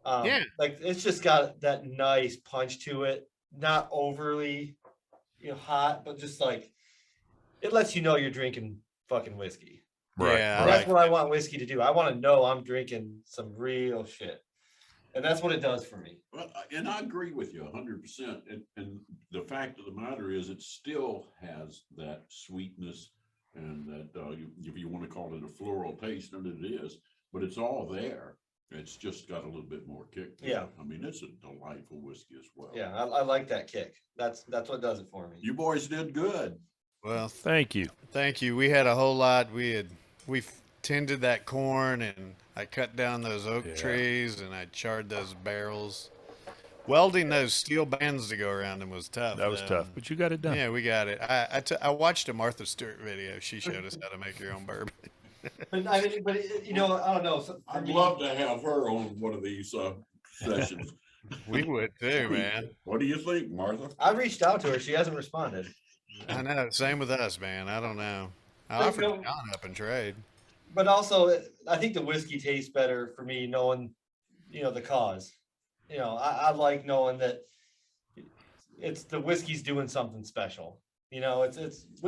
It's just got that nice punch to it, not overly hot, but just like it lets you know you're drinking fucking whiskey. Right. Yeah, That's what I want whiskey to do. I want to know I'm drinking some real shit. And that's what it does for me. Well, and I agree with you 100%. And the fact of the matter is, it still has that sweetness and that, if you want to call it a floral taste, and it is, but it's all there. It's just got a little bit more kick to it. It's a delightful whiskey as well. Yeah, I like that kick. That's what does it for me. You boys did good. Well, thank you. We had a whole lot. We tended that corn, and I cut down those oak trees, and I charred those barrels. Welding those steel bands to go around them was tough. That was tough, but you got it done. Yeah, we got it. I watched a Martha Stewart video. She showed us how to make your own bourbon. But I mean, you know, I don't know. I'd love to have her on one of these sessions. We would too, man. What do you think, Martha? I reached out to her. She hasn't responded. I know. Same with us, man. I don't know. I But, offered you know, John up and trade. But also, I think the whiskey tastes better for me knowing, you know, the cause. You know, I like knowing that it's the whiskey's doing something special. You know, it's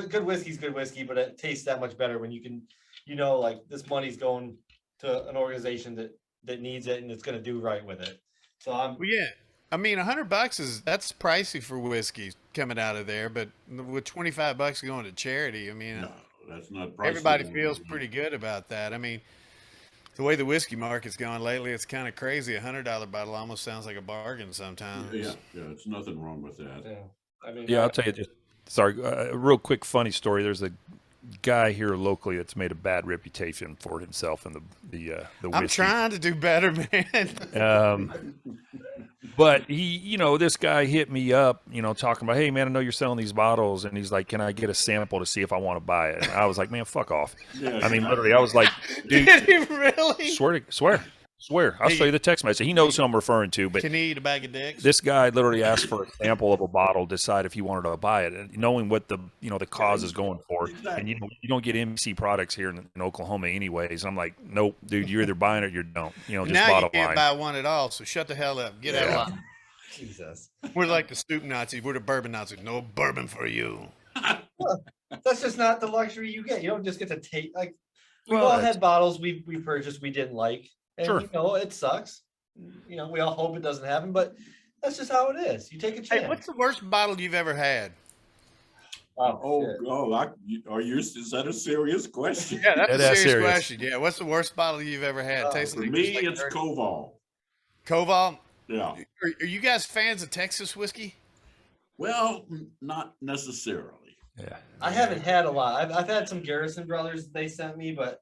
good whiskey's good whiskey, but it tastes that much better when you can, you know, like this money's going to an organization that needs it and it's going to do right with it. So Well, yeah. I mean, $100 that's pricey for whiskey coming out of there, but with $25 going to charity, I mean, No, that's not pricey. everybody feels pretty good about that. I mean, the way the whiskey market's gone lately, it's kind of crazy. $100 bottle almost sounds like a bargain sometimes. Yeah, it's nothing wrong with that. yeah, I mean, Yeah, I'll tell you just sorry, a real quick funny story. There's a guy here locally that's made a bad reputation for himself in the whiskey. I'm trying to do better, man. But he, you know, this guy hit me up, you know, talking about, hey man, I know you're selling these bottles, and he's like, can I get a sample to see if I want to buy it? And I was like, man, fuck off. Yeah. I mean, literally, I was like, dude, Did he really? swear. I'll show you the text message. He knows who I'm referring to, but Can he eat a bag of dicks? this guy literally asked for a sample of a bottle, decide if he wanted to buy it, and knowing what the, you know, the cause is going for. And you know, you don't get MC products here in Oklahoma anyways. I'm like, nope, dude, you're either buying it or you don't. You know, just Now you bottom can't line. buy one at all, so shut the hell up. Get out of line. Jesus. We're like the stoop Nazis. We're the bourbon Nazis. No bourbon for you. That's just not the luxury you get. You don't just get to take, like, we've Well, all that's- had bottles we purchased we didn't like. And, Sure. you know, it sucks. You know, we all hope it doesn't happen, but that's just how it is. You take a chance. Hey, what's the worst bottle you've ever had? Oh, shit. Is that a serious question? Yeah, that's Dead a ass serious serious. question. Yeah, what's the worst bottle you've ever had? Oh, Tastes For like, me, just like it's dirt. Koval. Koval. Yeah. Are you guys fans of Texas whiskey? Well, not necessarily. Yeah. I haven't had a lot. I've had some Garrison Brothers they sent me, but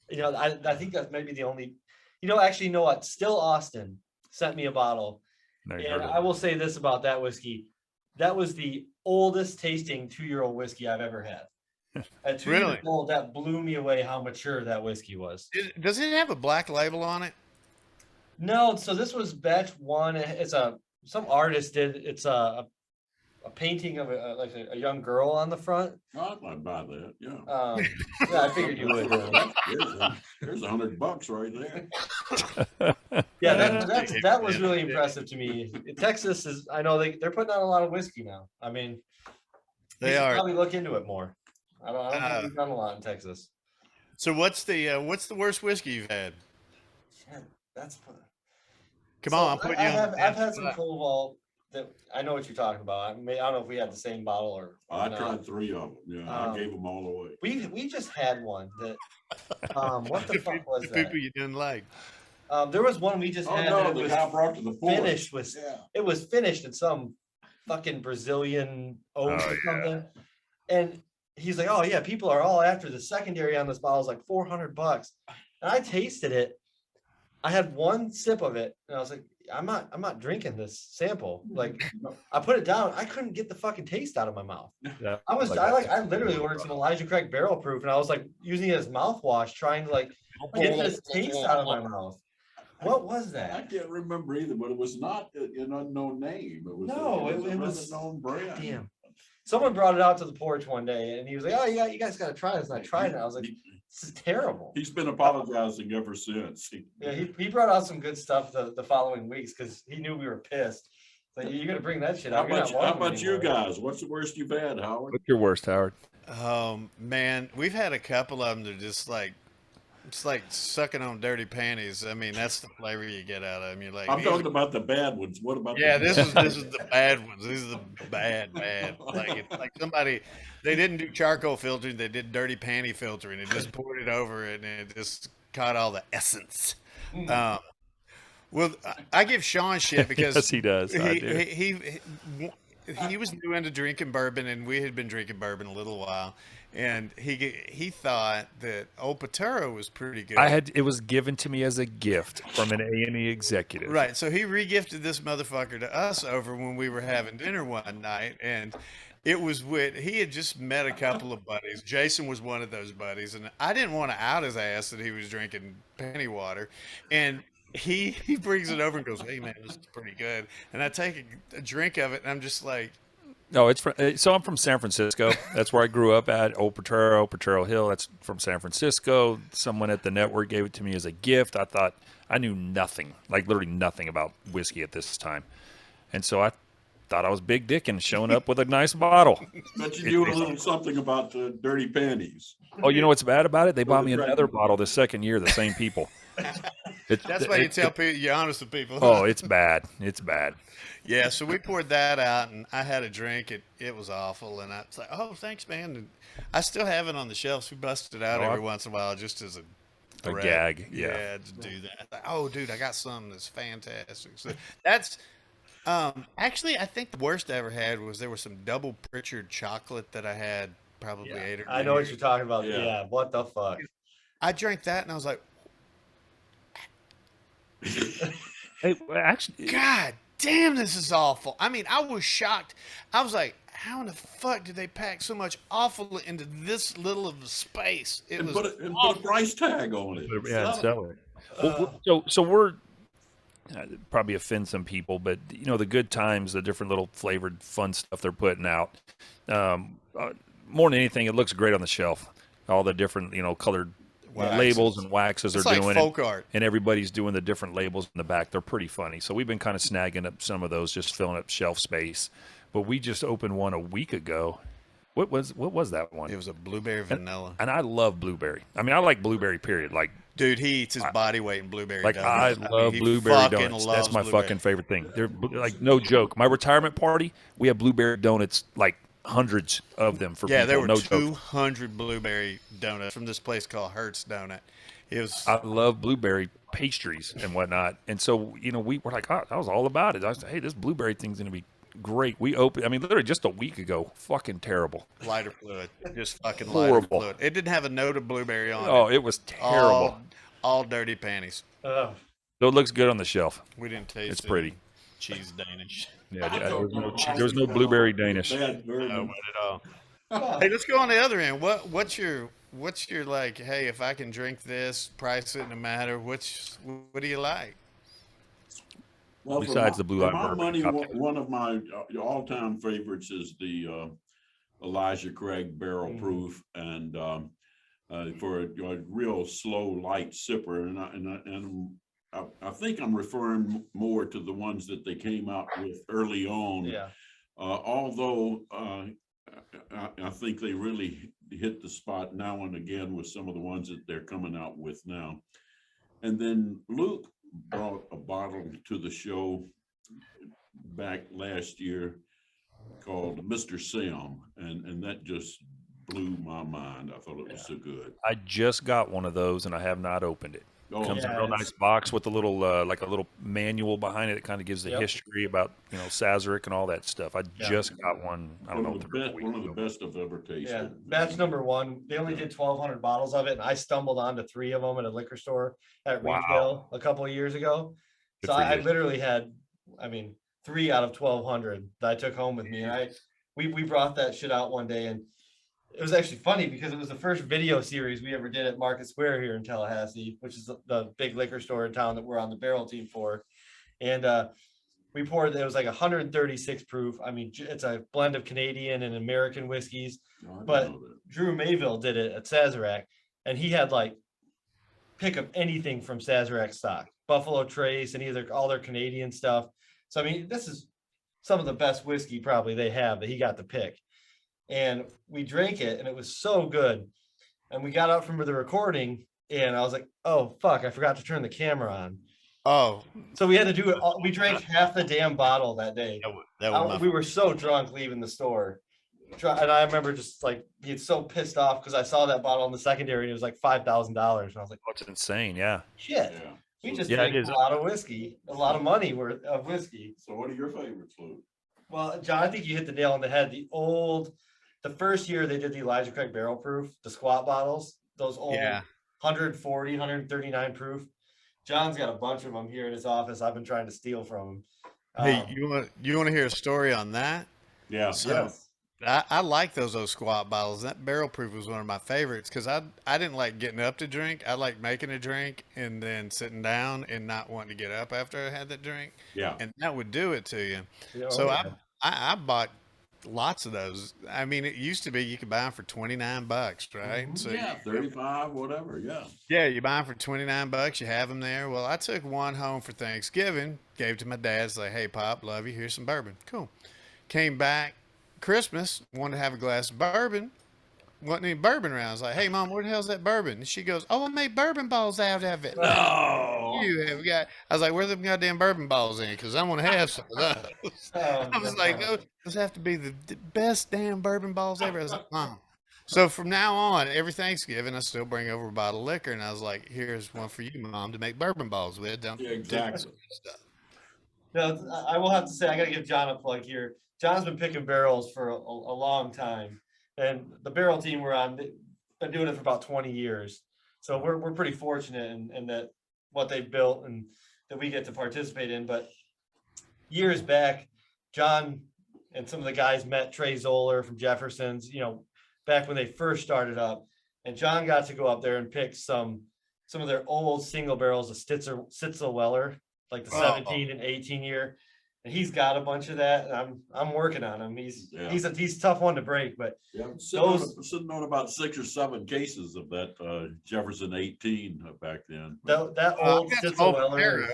you know, I think that's maybe the only. You know, actually, you know what? Still Austin sent me a bottle, Never and heard of I it. will say this about that whiskey: that was the oldest tasting 2-year-old whiskey I've ever had. At 2 Really? years old, that blew me away how mature that whiskey was. Does it have a black label on it? No, so this was batch one. It's some artist did. It's a painting of a young girl on the front. I might buy that. Yeah. Yeah, I figured you would. There's $100 right there. Yeah, Yeah. that was really impressive to me. Texas is, I know they're putting out a lot of whiskey now. I mean, They you should are. probably look into it more. I don't think we've done a lot in Texas. So what's the worst whiskey you've had? Shit, that's fun. Come So on, I'm putting you on. the I've had some spot. Koval that I know what you're talking about. I don't know if we had the same bottle or I not. tried 3 of them. Yeah, I Um, gave them all away. We just had one that what the fuck was The that? people you didn't like. There was one we just Oh had no, that the was guy brought to the porch. finished with Yeah. it was finished in some fucking Brazilian oak Oh, or yeah. something. And he's like, oh yeah, people are all after the secondary on this bottle is like $400. And I tasted it. I had one sip of it and I was like, I'm not drinking this sample. Like I put it down. I couldn't get the fucking taste out of my mouth. Yeah. I literally ordered some Elijah Craig barrel proof and I was like using it as mouthwash, trying to like get this taste out of my mouth. What was I that? can't remember either, but it was not an unknown name. It was No, it it was was- a known brand. Damn. Someone brought it out to the porch one day and he was like, oh yeah, you guys gotta try this. And I tried it. I was like, this is terrible. He's been apologizing ever since. Yeah, he brought out some good stuff the following weeks because he knew we were pissed. Like, you're gonna bring that shit How out. You're not about welcome you anymore." guys? What's the worst you've had, Howard? What's your worst, Howard? Man, we've had a couple of them that are just like, it's like sucking on dirty panties. I mean, that's the flavor you get out of them. You're like, I'm these talking are- about the bad ones. What about? yeah, the this is the bad ones. These are the bad. Like it's like somebody, they didn't do charcoal filtering. They did dirty panty filtering and just poured it over it, and it just caught all the essence. Well, I give Sean shit because Yes, he does. I do. he was new into drinking bourbon, and we had been drinking bourbon a little while. and he thought that Old Paturo was pretty good. It was given to me as a gift from an A&E executive. Right, so he regifted this motherfucker to us over when we were having dinner one night, and it was he had just met a couple of buddies. Jason was one of those buddies, and I didn't want to out his ass that he was drinking penny water, and he brings it over and goes, "Hey man, this is pretty good," and I take a drink of it, and I'm just like. No, so I'm from San Francisco. That's where I grew up at, Old Potrero Hill. That's from San Francisco. Someone at the network gave it to me as a gift. I thought I knew nothing, like literally nothing about whiskey at this time. And so I thought I was big dick and showing up with a nice bottle. But you knew a little something about the dirty panties. Oh, you know what's bad about it? They bought me another bottle the second year, the same people. That's why you tell people you're honest with people. Oh, it's bad. It's bad. Yeah, so we poured that out, and I had a drink. It was awful, and I was like, "Oh, thanks, man." And I still have it on the shelves. We bust it out every once in a while, just as a gag. Yeah, to do that. Like, oh, dude, I got something that's fantastic. So that's actually, I think the worst I ever had was there was some double Pritchard chocolate that I had probably 8 or 9 I know what you're talking about. Yeah. Yeah, what the fuck? I drank that, and I was like, Hey, actually, God damn, this is awful. I mean, I was shocked. I was like, how in the fuck did they pack so much awful into this little of a space? And put a price tag on it. yeah, sell it. So we're probably offend some people, but you know the good times, the different little flavored fun stuff they're putting out. More than anything, it looks great on the shelf. All the different colored labels and waxes it's are like doing folk it, art. and everybody's doing the different labels in the back. They're pretty funny. So we've been kind of snagging up some of those, just filling up shelf space. But we just opened one a week ago. What was that one? It was a blueberry vanilla. And I love blueberry. I mean, I like blueberry. Period. Like, dude, he eats his body weight in blueberry. like donuts. I love he blueberry fucking donuts. loves That's my blueberry. fucking favorite thing. They're like no joke. My retirement party, we have blueberry donuts, like hundreds of them for people. There were no joke. 200 blueberry donuts from this place called Hertz Donut. It was. I love blueberry pastries and whatnot. And so, we were like, I was all about it. I was like, hey, this blueberry thing's going to be great. We opened, I mean, literally just a week ago, fucking terrible. Lighter fluid. Just fucking Horrible. lighter fluid. It didn't have a note of blueberry on it. Oh, it was terrible. All dirty panties. Ugh. So it looks good on the shelf. We didn't taste It's it. pretty. Cheese Danish. Yeah, there was no blueberry Danish. Bad bourbon. No, not at all. Hey, let's go on the other end. What's your like? Hey, if I can drink this, price it no matter. What do you like? Well, Besides the Blue for Line my Bourbon money, cocktail. one of my all-time favorites is the Elijah Craig Barrel Proof, and for a real slow, light sipper, and I think I'm referring more to the ones that they came out with early on. Yeah. Although I think they really hit the spot now and again with some of the ones that they're coming out with now. And then Luke brought a bottle to the show back last year called Mr. Sam, and that just blew my mind. I thought it was so good. I just got one of those and I have not opened it. Oh, Comes in a Yeah, real it's- nice box with a little like a little manual behind it that kind of gives the Yep. history about Sazerac and all that stuff. I Yeah. just got one. I don't know. one of the best I've ever tasted. Yeah, batch number one, they only did 1,200 bottles of it, and I stumbled onto 3 of them at a liquor store at Wow. retail a couple of years ago. Good So for I you. literally had, 3 out of 1,200 that I took home with me. And we brought that shit out one day, and it was actually funny because it was the first video series we ever did at Market Square here in Tallahassee, which is the big liquor store in town that we're on the barrel team for. And we poured, it was like 136 proof. I mean, it's a blend of Canadian and American whiskeys. No, I didn't But know that. Drew Mayville did it at Sazerac, and he had like pick up anything from Sazerac stock, Buffalo Trace, and all their Canadian stuff. So I mean, this is some of the best whiskey probably they have that he got to pick. And we drank it, and it was so good. And we got out from the recording, and I was like, "Oh fuck, I forgot to turn the camera on." Oh, So we had to do it. We drank half the damn bottle that day. that was We were so drunk leaving the store. And I remember just like being so pissed off because I saw that bottle in the secondary and it was like $5,000. And I was like, That's insane. Yeah. shit, Yeah. we So- just Yeah, it drank is. a lot of whiskey, a lot of money worth of whiskey. So what are your favorites, Luke? Well, John, I think you hit the nail on the head. the first year they did the Elijah Craig barrel proof, the squat bottles, those old 140, 139 proof. John's got a bunch of them here in his office. I've been trying to steal from him. Hey, you want to hear a story on that? Yeah. So Yes. I like those old squat bottles. That barrel proof was one of my favorites because I didn't like getting up to drink. I like making a drink and then sitting down and not wanting to get up after I had that drink. Yeah. And that would do it to you. Yeah, So yeah. I bought lots of those. I mean, it used to be you could buy them for $29, right? Mhm. So Yeah, 35, whatever. Yeah. yeah, you buy them for $29. You have them there. Well, I took one home for Thanksgiving, gave it to my dad. It's like, hey, Pop, love you. Here's some bourbon. Cool. Came back Christmas, wanted to have a glass of bourbon. Wasn't any bourbon around. I was like, hey, Mom, where the hell's that bourbon? And she goes, oh, I made bourbon balls out of it. No. You have got. I was like, where are the goddamn bourbon balls in? Because I want to have some of those. I was like, oh, those have to be the best damn bourbon balls ever. I was like, Mom. So from now on, every Thanksgiving, I still bring over a bottle of liquor, and I was like, here's one for you, Mom, to make bourbon balls with. Don't Yeah, exactly. No, I will have to say, I got to give John a plug here. John's been picking barrels for a long time. And the barrel team we're on, they've been doing it for about 20 years. So we're pretty fortunate in that what they've built and that we get to participate in. But years back, John and some of the guys met Trey Zoller from Jefferson's, back when they first started up. And John got to go up there and pick some of their old single barrels of Stitzel Weller, like the 17 and 18 year. And he's got a bunch of that. And I'm working on him. He's a tough one to break, but Yeah, sitting on about 6 or 7 cases of that Jefferson 18 back then. that old Stitzel Weller.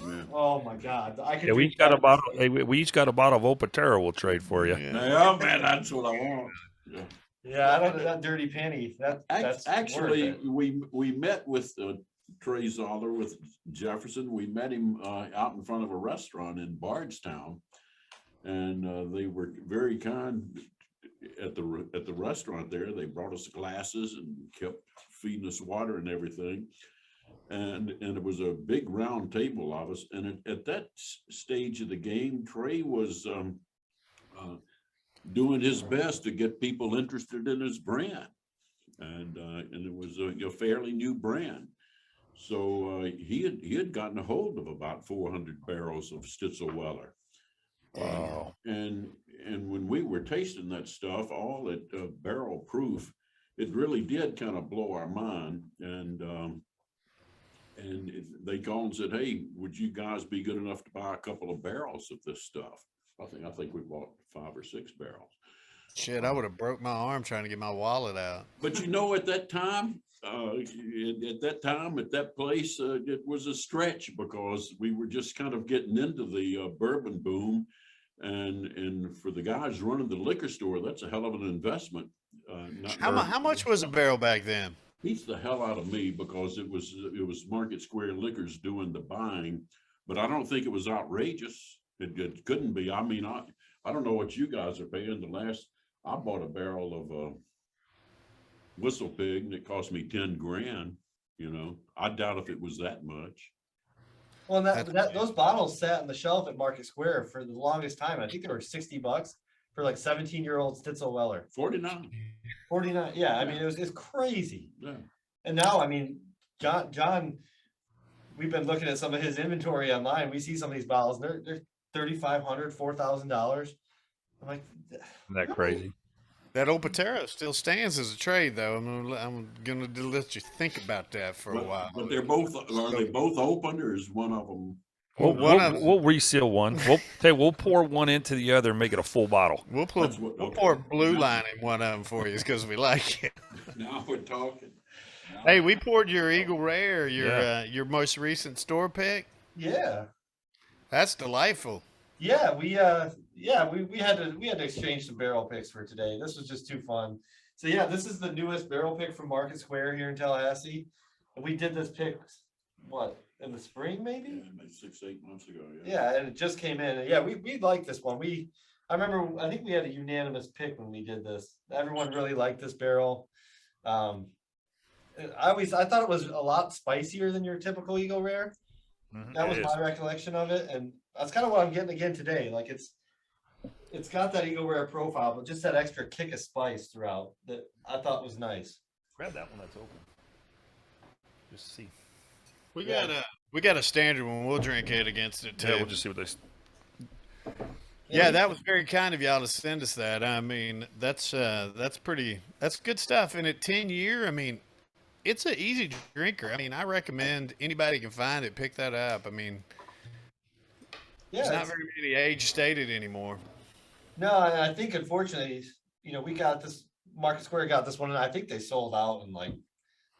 Yeah. Oh my God! Yeah, we each got a bottle. We each got a bottle of Opatera. We'll trade for you. Yeah, man, that's what I want. Yeah. Yeah, I don't know that dirty penny. That's Actually, worth it. we met with Trey Zoller with Jefferson. We met him out in front of a restaurant in Bardstown, and they were very kind at the restaurant there. They brought us glasses and kept feeding us water and everything. And it was a big round table of us. And at that stage of the game, Trey was doing his best to get people interested in his brand, and it was a fairly new brand. So he had gotten a hold of about 400 barrels of Stitzel Weller. Wow. And when we were tasting that stuff, all at barrel proof, it really did kind of blow our mind. And they called and said, hey, would you guys be good enough to buy a couple of barrels of this stuff? I think we bought 5 or 6 barrels. Shit, I would have broke my arm trying to get my wallet out. But at that time, at that place, it was a stretch because we were just kind of getting into the bourbon boom. And for the guys running the liquor store, that's a hell of an investment. How much was a barrel back then? Beats the hell out of me because it was Market Square Liquors doing the buying, but I don't think it was outrageous. It couldn't be. I mean, I don't know what you guys are paying. I bought a barrel of Whistle Pig and it cost me 10 grand. I doubt if it was that much. Well, those bottles sat on the shelf at Market Square for the longest time. I think they were $60 for like 17-year-old Stitzel Weller. 49. 49. Yeah, I mean it's crazy. Yeah. And now, I mean, John, we've been looking at some of his inventory online. We see some of these bottles. They're $3,500, $4,000. I'm like, Isn't that crazy? That Opatera still stands as a trade, though. I'm gonna let you think about that for a while. But are they both open, or is one of them? We'll reseal one. We'll pour one into the other and make it a full bottle. We'll pour Blue Line in one of them for you because we like it. Now we're talking. Hey, we poured your Eagle Rare, your most recent store pick. yeah. That's delightful. Yeah, we had to exchange some barrel picks for today. This was just too fun. So yeah, this is the newest barrel pick from Market Square here in Tallahassee. And we did this pick in the spring maybe? Yeah, 6-8 months ago. Yeah, and it just came in. And yeah, we liked this one. I think we had a unanimous pick when we did this. Everyone really liked this barrel. I thought it was a lot spicier than your typical Eagle Rare. That was my recollection of it, and that's kind of what I'm getting again today. Like it's got that Eagle Rare profile, but just that extra kick of spice throughout that I thought was nice. Grab that one that's open. Just see. We got a standard one. We'll drink it against it too. Yeah, we'll just see what they. Yeah, that was very kind of y'all to send us that. I mean, that's good stuff. And at 10-year, I mean, it's an easy drinker. I mean, I recommend anybody can find it, pick that up. I mean, Yeah, there's not very many age stated anymore. no, and I think unfortunately, we got this. Market Square got this one, and I think they sold out in like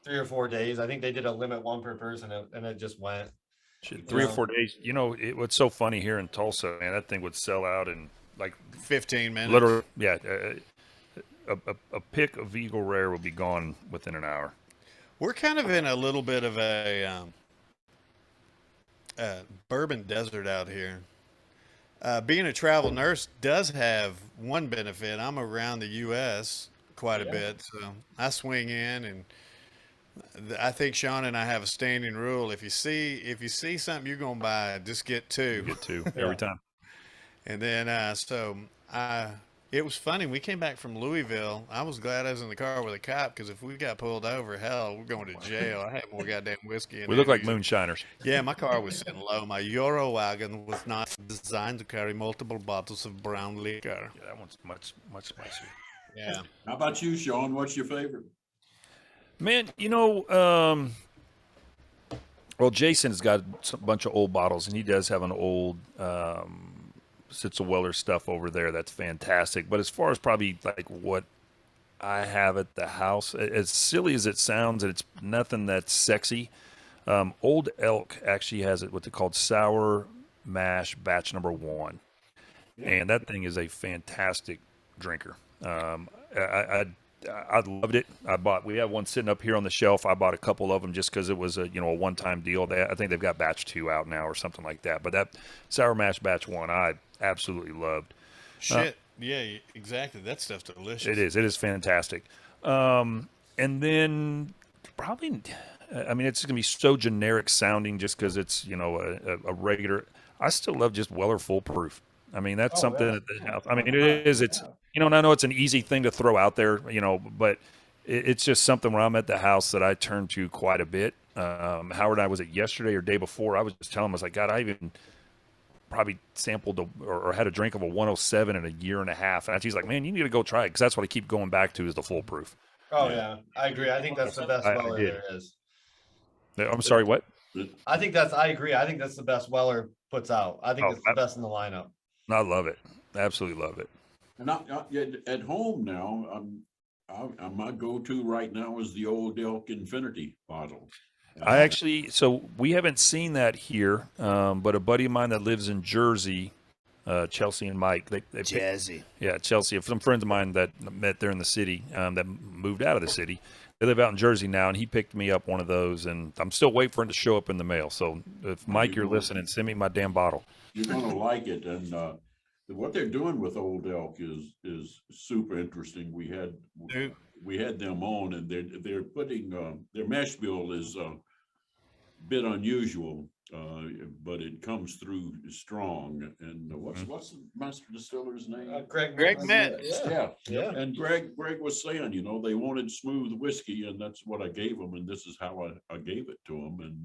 3 or 4 days. I think they did a limit one per person, and it just went. Shit, 3 or 4 days. What's so funny here in Tulsa, man, that thing would sell out in like 15 minutes. literally, yeah. A pick of Eagle Rare will be gone within an hour. We're kind of in a little bit of a bourbon desert out here. Being a travel nurse does have one benefit. I'm around the U.S. quite a bit, so I swing in, and I think Sean and I have a standing rule. If you see something you're gonna buy, just get two. Get two every time. And then it was funny. We came back from Louisville. I was glad I was in the car with a cop, because if we got pulled over, hell, we're going to jail. I had more goddamn whiskey in We there look like than- moonshiners. Yeah, my car was sitting low. My Euro wagon was not designed to carry multiple bottles of brown liquor. Yeah, that one's much spicier. Yeah. How about you, Sean? What's your favorite? Man, well, Jason's got a bunch of old bottles, and he does have an old Sitzel-Weller stuff over there that's fantastic. But as far as probably like what I have at the house, as silly as it sounds, and it's nothing that's sexy, Old Elk actually has what they called Sour Mash Batch Number 1. And that thing is a fantastic drinker. I loved it. We have one sitting up here on the shelf. I bought a couple of them just because it was a one-time deal. I think they've got batch 2 out now or something like that. But that Sour Mash Batch 1, I absolutely loved. Shit. Yeah, exactly. That stuff's delicious. It is fantastic. And then probably, I mean, it's going to be so generic sounding just because it's, a regular. I still love just Weller Full Proof. I mean, that's something at the house. I mean, it is. It's, and I know it's an easy thing to throw out there, but it's just something where I'm at the house that I turn to quite a bit. Howard and I, was it yesterday or day before? I was just telling him, I was like, God, I even probably sampled or had a drink of a 107 in a year and a half. And she's like, man, you need to go try it, because that's what I keep going back to is the Full Proof. Oh yeah, I agree. I think that's the best Weller there is. I'm sorry, what? I agree. I think that's the best Weller puts out. I think it's the best in the lineup. I love it. Absolutely love it. And at home now, my go-to right now is the Old Elk Infinity bottle. So we haven't seen that here, but a buddy of mine that lives in Jersey, Chelsea and Mike, Jazzy. Chelsea, some friends of mine that met there in the city, that moved out of the city. They live out in Jersey now, and he picked me up one of those, and I'm still waiting for it to show up in the mail. So if Mike, you're listening, send me my damn bottle. You're gonna like it, and what they're doing with Old Elk is super interesting. We had them on, and they're putting their mash bill is a bit unusual, but it comes through strong. And what's the master distiller's name? Greg Metz. Yeah. And Greg was saying, they wanted smooth whiskey, and that's what I gave them, and this is how I gave it to them. And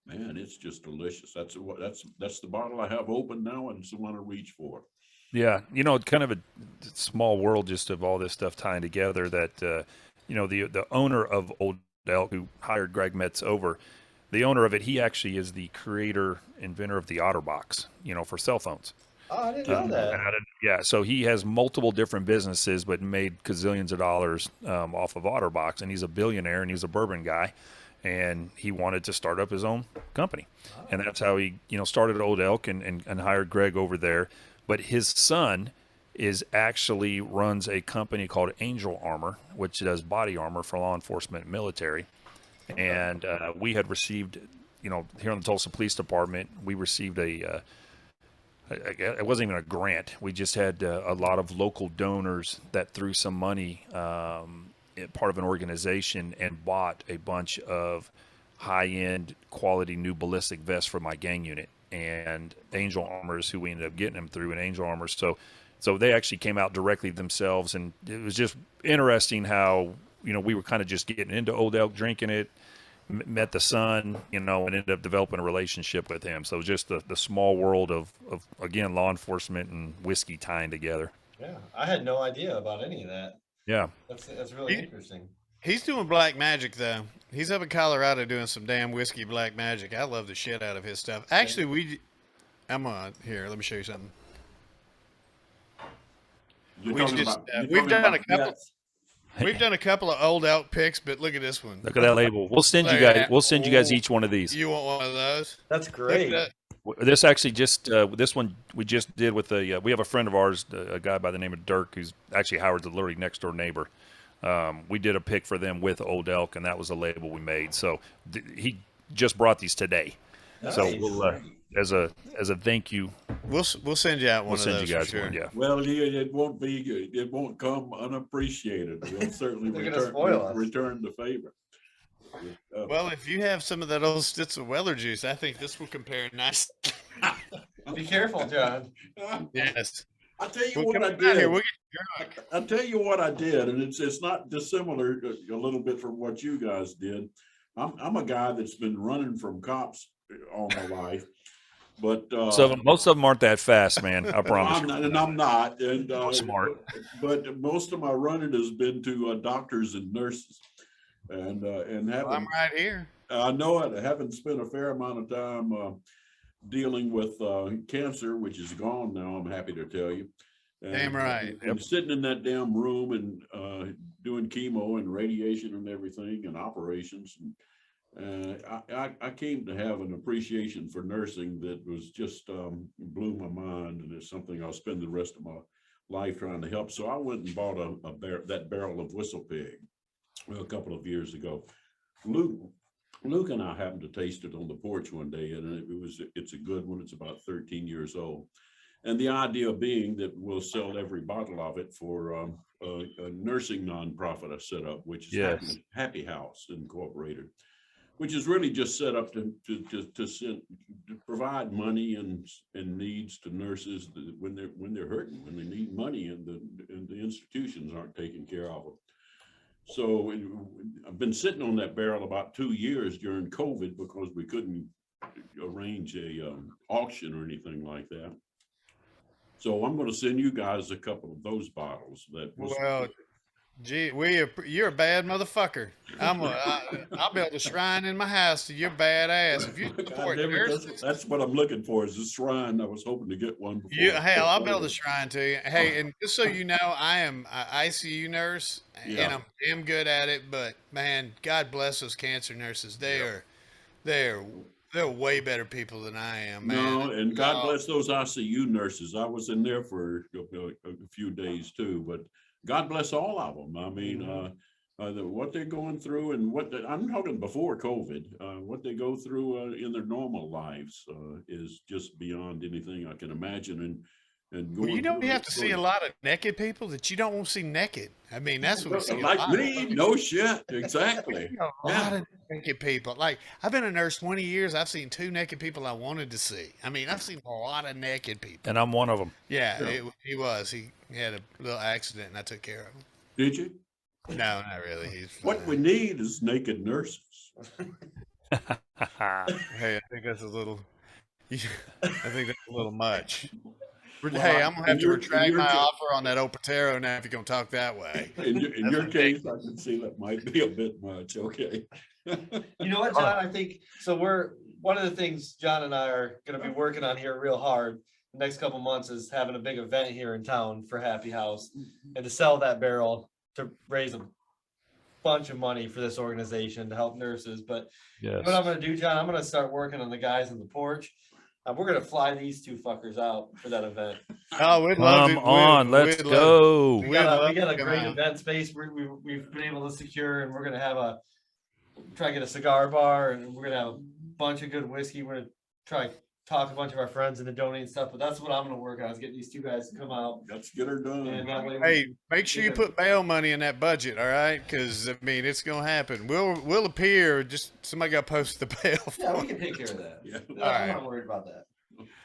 man, it's just delicious. That's the bottle I have open now, and it's the one I reach for. Yeah, kind of a small world just of all this stuff tying together. That the owner of Old Elk, who hired Greg Metz over, the owner of it, he actually is the creator, inventor of the OtterBox, for cell phones. Oh, I didn't know that. Yeah, so he has multiple different businesses, but made gazillions of dollars off of OtterBox, and he's a billionaire, and he's a bourbon guy, and he wanted to start up his own company, and that's how he started Old Elk and hired Greg over there. But his son runs a company called Angel Armor, which does body armor for law enforcement and military. And we had received, here in the Tulsa Police Department, we received it wasn't even a grant. We just had a lot of local donors that threw some money, part of an organization, and bought a bunch of high-end quality new ballistic vests for my gang unit. And Angel Armor is who we ended up getting them through, and Angel Armor. So So they actually came out directly themselves, and it was just interesting how, we were kind of just getting into Old Elk, drinking it, met the son, and ended up developing a relationship with him. So just the small world of, again, law enforcement and whiskey tying together. Yeah, I had no idea about any of that. Yeah. That's really interesting. He's doing black magic, though. He's up in Colorado doing some damn whiskey black magic. I love the shit out of his stuff. Actually, here, let me show you something. We've done a couple. We've done a couple of Old Elk picks, but look at this one. Look at that label. We'll send you guys. We'll send you guys each one of these. You want one of those? That's great. This actually this one we just did with we have a friend of ours, a guy by the name of Dirk, who's actually Howard's literally next door neighbor. We did a pick for them with Old Elk, and that was a label we made. So he just brought these today. Nice. So we'll as a thank you, we'll send you out one. We'll send you guys one. Yeah. Well, it won't be good. It won't come unappreciated. We'll certainly return the favor. Well, if you have some of that old Stitzel Weller juice, I think this will compare nicely. Be careful, John. Yes. I'll tell you what I did. I'll tell you what I did, and it's not dissimilar a little bit from what you guys did. I'm a guy that's been running from cops all my life, but so most of them aren't that fast, man. I promise. I'm not. And smart. But most of my running has been to doctors and nurses, and having, I'm right here. I know it. Having spent a fair amount of time dealing with cancer, which is gone now, I'm happy to tell you. Damn right. And sitting in that damn room and doing chemo and radiation and everything and operations. And I came to have an appreciation for nursing that was just blew my mind, and it's something I'll spend the rest of my life trying to help. So I went and bought that barrel of Whistle Pig a couple of years ago. Luke and I happened to taste it on the porch one day, and it's a good one. It's about 13 years old. And the idea being that we'll sell every bottle of it for a nursing nonprofit I set up, which is Happy House Incorporated, which is really just set up to provide money and needs to nurses when they're hurting, when they need money, and the institutions aren't taking care of them. So I've been sitting on that barrel about 2 years during COVID because we couldn't arrange a auction or anything like that. So I'm going to send you guys a couple of those bottles. Gee, you're a bad motherfucker. I'll build a shrine in my house to your bad ass. If you support nurses, that's what I'm looking for, is a shrine. I was hoping to get one before. Hell, I'll build a shrine to you. Hey, and just so you know, I am an ICU nurse, and I'm damn good at it. But man, God bless those cancer nurses. They're way better people than I am, man. No, and God bless those ICU nurses. I was in there for a few days too, but God bless all of them. I mean, what they're going through, and I'm talking before COVID, what they go through in their normal lives is just beyond anything I can imagine. And well, you have to see a lot of naked people that you don't want to see naked. I mean, that's what we see. Like me, no shit, exactly. A lot of naked people. Like, I've been a nurse 20 years. I've seen 2 naked people I wanted to see. I mean, I've seen a lot of naked people. And I'm one of them. Yeah. He was. He had a little accident, and I took care of him. Did you? No, not really. What we need is naked nurses. Hey, I think that's a little much. Hey, I'm going to have to retract my offer on that Opatero now if you're going to talk that way. In your case, I can see that might be a bit much. Okay. You know what, John? I think so. One of the things John and I are going to be working on here real hard the next couple months is having a big event here in town for Happy House, and to sell that barrel to raise a bunch of money for this organization to help nurses. But what I'm going to do, John, I'm going to start working on the guys on the porch. We're going to fly these 2 fuckers out for that event. Oh, we'd love Come on, let's go. We got a great event space we've been able to secure, and we're going to try to get a cigar bar, and we're going to have a bunch of good whiskey. We're going to try to talk a bunch of our friends into donating stuff, but that's what I'm going to work on, is getting these 2 guys to come out. Let's get her done. Hey, make sure you put bail money in that budget, all right? Because, I mean, it's going to happen. We'll appear, just somebody got to post the bail. Yeah, we can take care of that. Yeah. I'm not worried about that.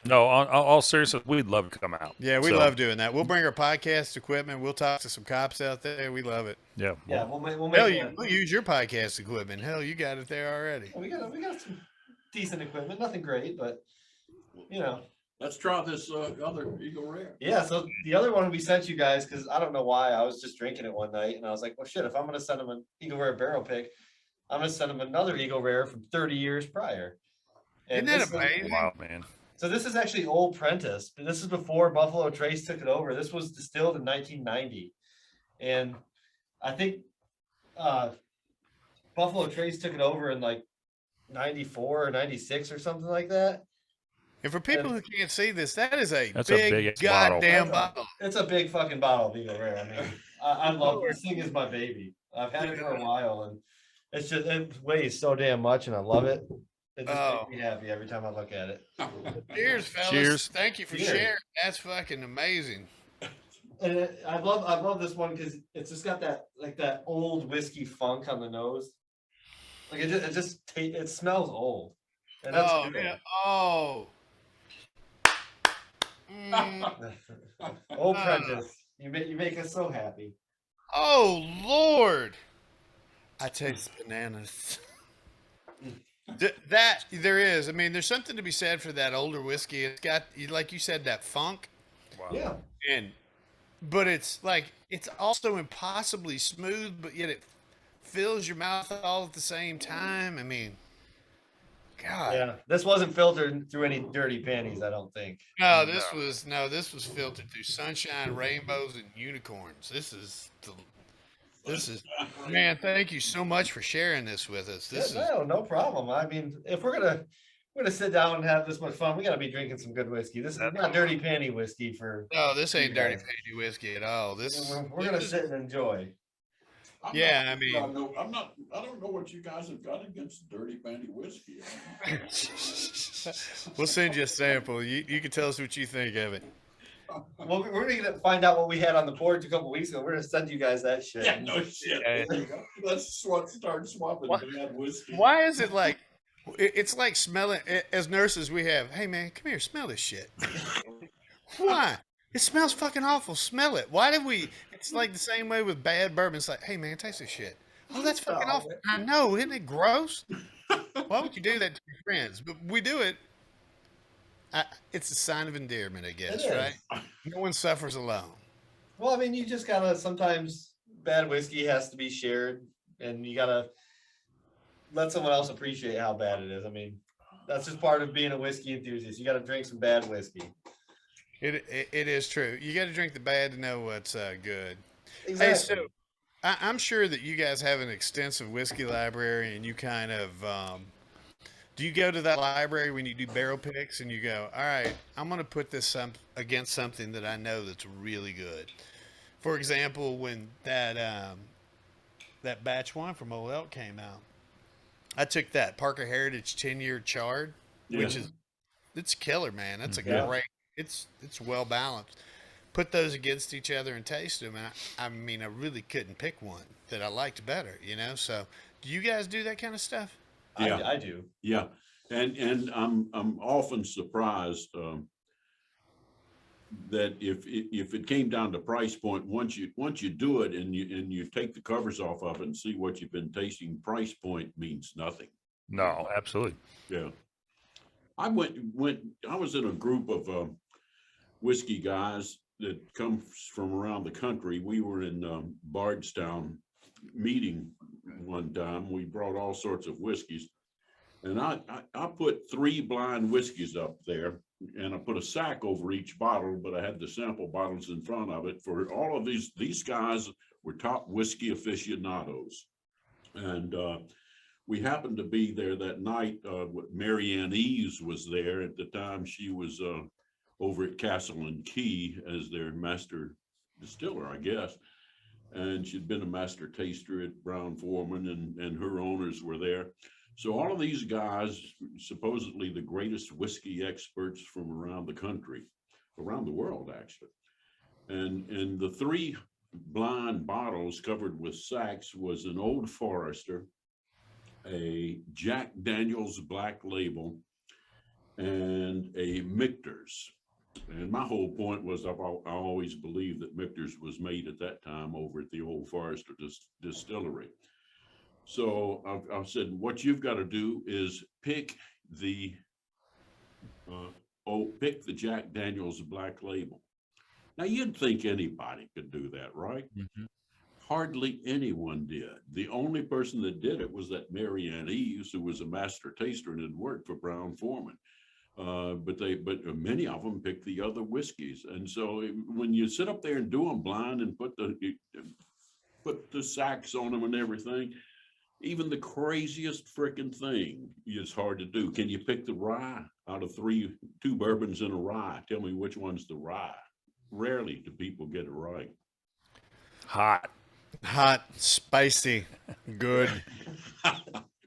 No, on all seriousness, we'd love to come out. Yeah, we So, love doing that. We'll bring our podcast equipment. We'll talk to some cops out there. We love it. Yeah. Yeah, Well, we'll Hell, make we'll use your podcast equipment. Hell, you got it there already. we got some decent equipment, nothing great, but you know. Let's try this other Eagle Rare. Yeah, so the other one we sent you guys, because I don't know why, I was just drinking it one night and I was like, well shit, if I'm gonna send them an Eagle Rare barrel pick, I'm gonna send them another Eagle Rare from 30 years prior. And Isn't that this is- amazing? wow, man. So this is actually Old Prentice, but this is before Buffalo Trace took it over. This was distilled in 1990. And I think Buffalo Trace took it over in like 94 or 96 or something like that. And for people who can't see this, that is That's a big big-ass bottle. goddamn That's bottle. It's a big fucking bottle of Eagle Rare. I mean, I love this thing is my baby. I've had it for a while and it's just, it weighs so damn much and I love it. It just Oh. makes me happy every time I look at it. Cheers, fellas. Cheers. Thank you for Cheers. sharing. That's fucking amazing. And I love this one because it's just got that like that old whiskey funk on the nose. Like it smells old. And that's Oh, good. yeah. Oh. Mm. Old Prentice, you make us so happy. Oh, Lord. I taste bananas. That there is. I mean, there's something to be said for that older whiskey. It's got, like you said, that funk. Wow. Yeah. But it's like, it's also impossibly smooth, but yet it fills your mouth all at the same time. I mean, God. Yeah. This wasn't filtered through any dirty panties, I don't think. No, this was filtered through sunshine, rainbows, and unicorns. This is man, thank you so much for sharing this with us. No problem. I mean, if we're gonna sit down and have this much fun, we gotta be drinking some good whiskey. This is not dirty panty whiskey for No, this ain't You dirty guys. panty whiskey at all. we're gonna sit and enjoy. Yeah, I don't know what you guys have got against dirty panty whiskey. We'll send you a sample. You can tell us what you think of it. Well, we're gonna find out what we had on the porch a couple weeks ago. We're gonna send you guys that shit. Yeah, no shit. Yeah. There you go. Let's start swapping bad whiskey. Why is it like it's like smelling as nurses we have, hey man, come here, smell this shit. Why? It smells fucking awful. Smell it. Why did we it's like the same way with bad bourbon. It's like, hey man, taste this shit. Oh, that's fucking awful. I know, isn't it gross? Why would you do that to your friends? But we do it. It's a sign of endearment, I guess, It is. right? No one suffers alone. Well, I mean, you just gotta sometimes bad whiskey has to be shared, and you gotta let someone else appreciate how bad it is. I mean, that's just part of being a whiskey enthusiast. You gotta drink some bad whiskey. It is true. You got to drink the bad to know what's good. Exactly. Hey, so I'm sure that you guys have an extensive whiskey library, and you kind of do you go to that library when you do barrel picks and you go, all right, I'm going to put this against something that I know that's really good. For example, when that batch one from Old Elk came out, I took that Parker Heritage 10-year charred, which is it's killer, man. That's a great. It's well balanced. Put those against each other and taste them, and I mean, I really couldn't pick one that I liked better, you know. So, do you guys do that kind of stuff? Yeah. I do. Yeah, and I'm often surprised that if it came down to price point, once you do it and you take the covers off of it and see what you've been tasting, price point means nothing. No, absolutely. Yeah, I was in a group of whiskey guys that come from around the country. We were in Bardstown meeting one time. We brought all sorts of whiskeys, and I put 3 blind whiskeys up there, and I put a sack over each bottle, but I had the sample bottles in front of it. For all of these guys were top whiskey aficionados, and we happened to be there that night. Mary Ann Eves was there at the time. She was over at Castle and Key as their master distiller, I guess. And she'd been a master taster at Brown Foreman, and her owners were there. So all of these guys, supposedly the greatest whiskey experts from around the country, around the world, actually. And the 3 blind bottles covered with sacks was an Old Forester, a Jack Daniels Black Label, and a Michter's. And my whole point was I always believed that Michter's was made at that time over at the Old Forester Distillery. So I said, what you've got to do is pick the Jack Daniel's Black Label. Now you'd think anybody could do that, right? Mhm. Hardly anyone did. The only person that did it was that Mary Ann Eves, who was a master taster and had worked for Brown Forman. But many of them picked the other whiskeys. And so when you sit up there and do them blind and put the sacks on them and everything, even the craziest freaking thing is hard to do. Can you pick the rye out of two bourbons in a rye? Tell me which one's the rye. Rarely do people get it right. Hot. Spicy, good.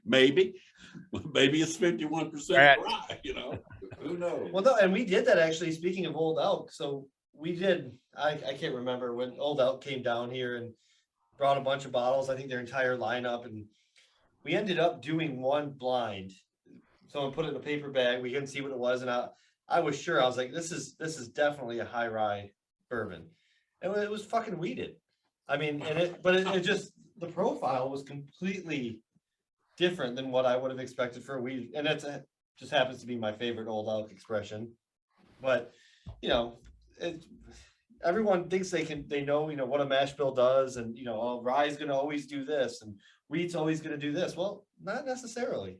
Maybe it's 51% rye, who knows? Well, no, and we did that actually, speaking of Old Elk. So we did, I can't remember when Old Elk came down here and brought a bunch of bottles, I think their entire lineup, and we ended up doing one blind. Someone put it in a paper bag, we couldn't see what it was, and I was sure, I was like, this is definitely a high rye bourbon. And it was fucking weeded. I mean, but it just, the profile was completely different than what I would have expected for a weed. And just happens to be my favorite Old Elk expression. But, everyone thinks they know what a mash bill does, and, oh, rye's going to always do this and wheat's always going to do this. Well, not necessarily.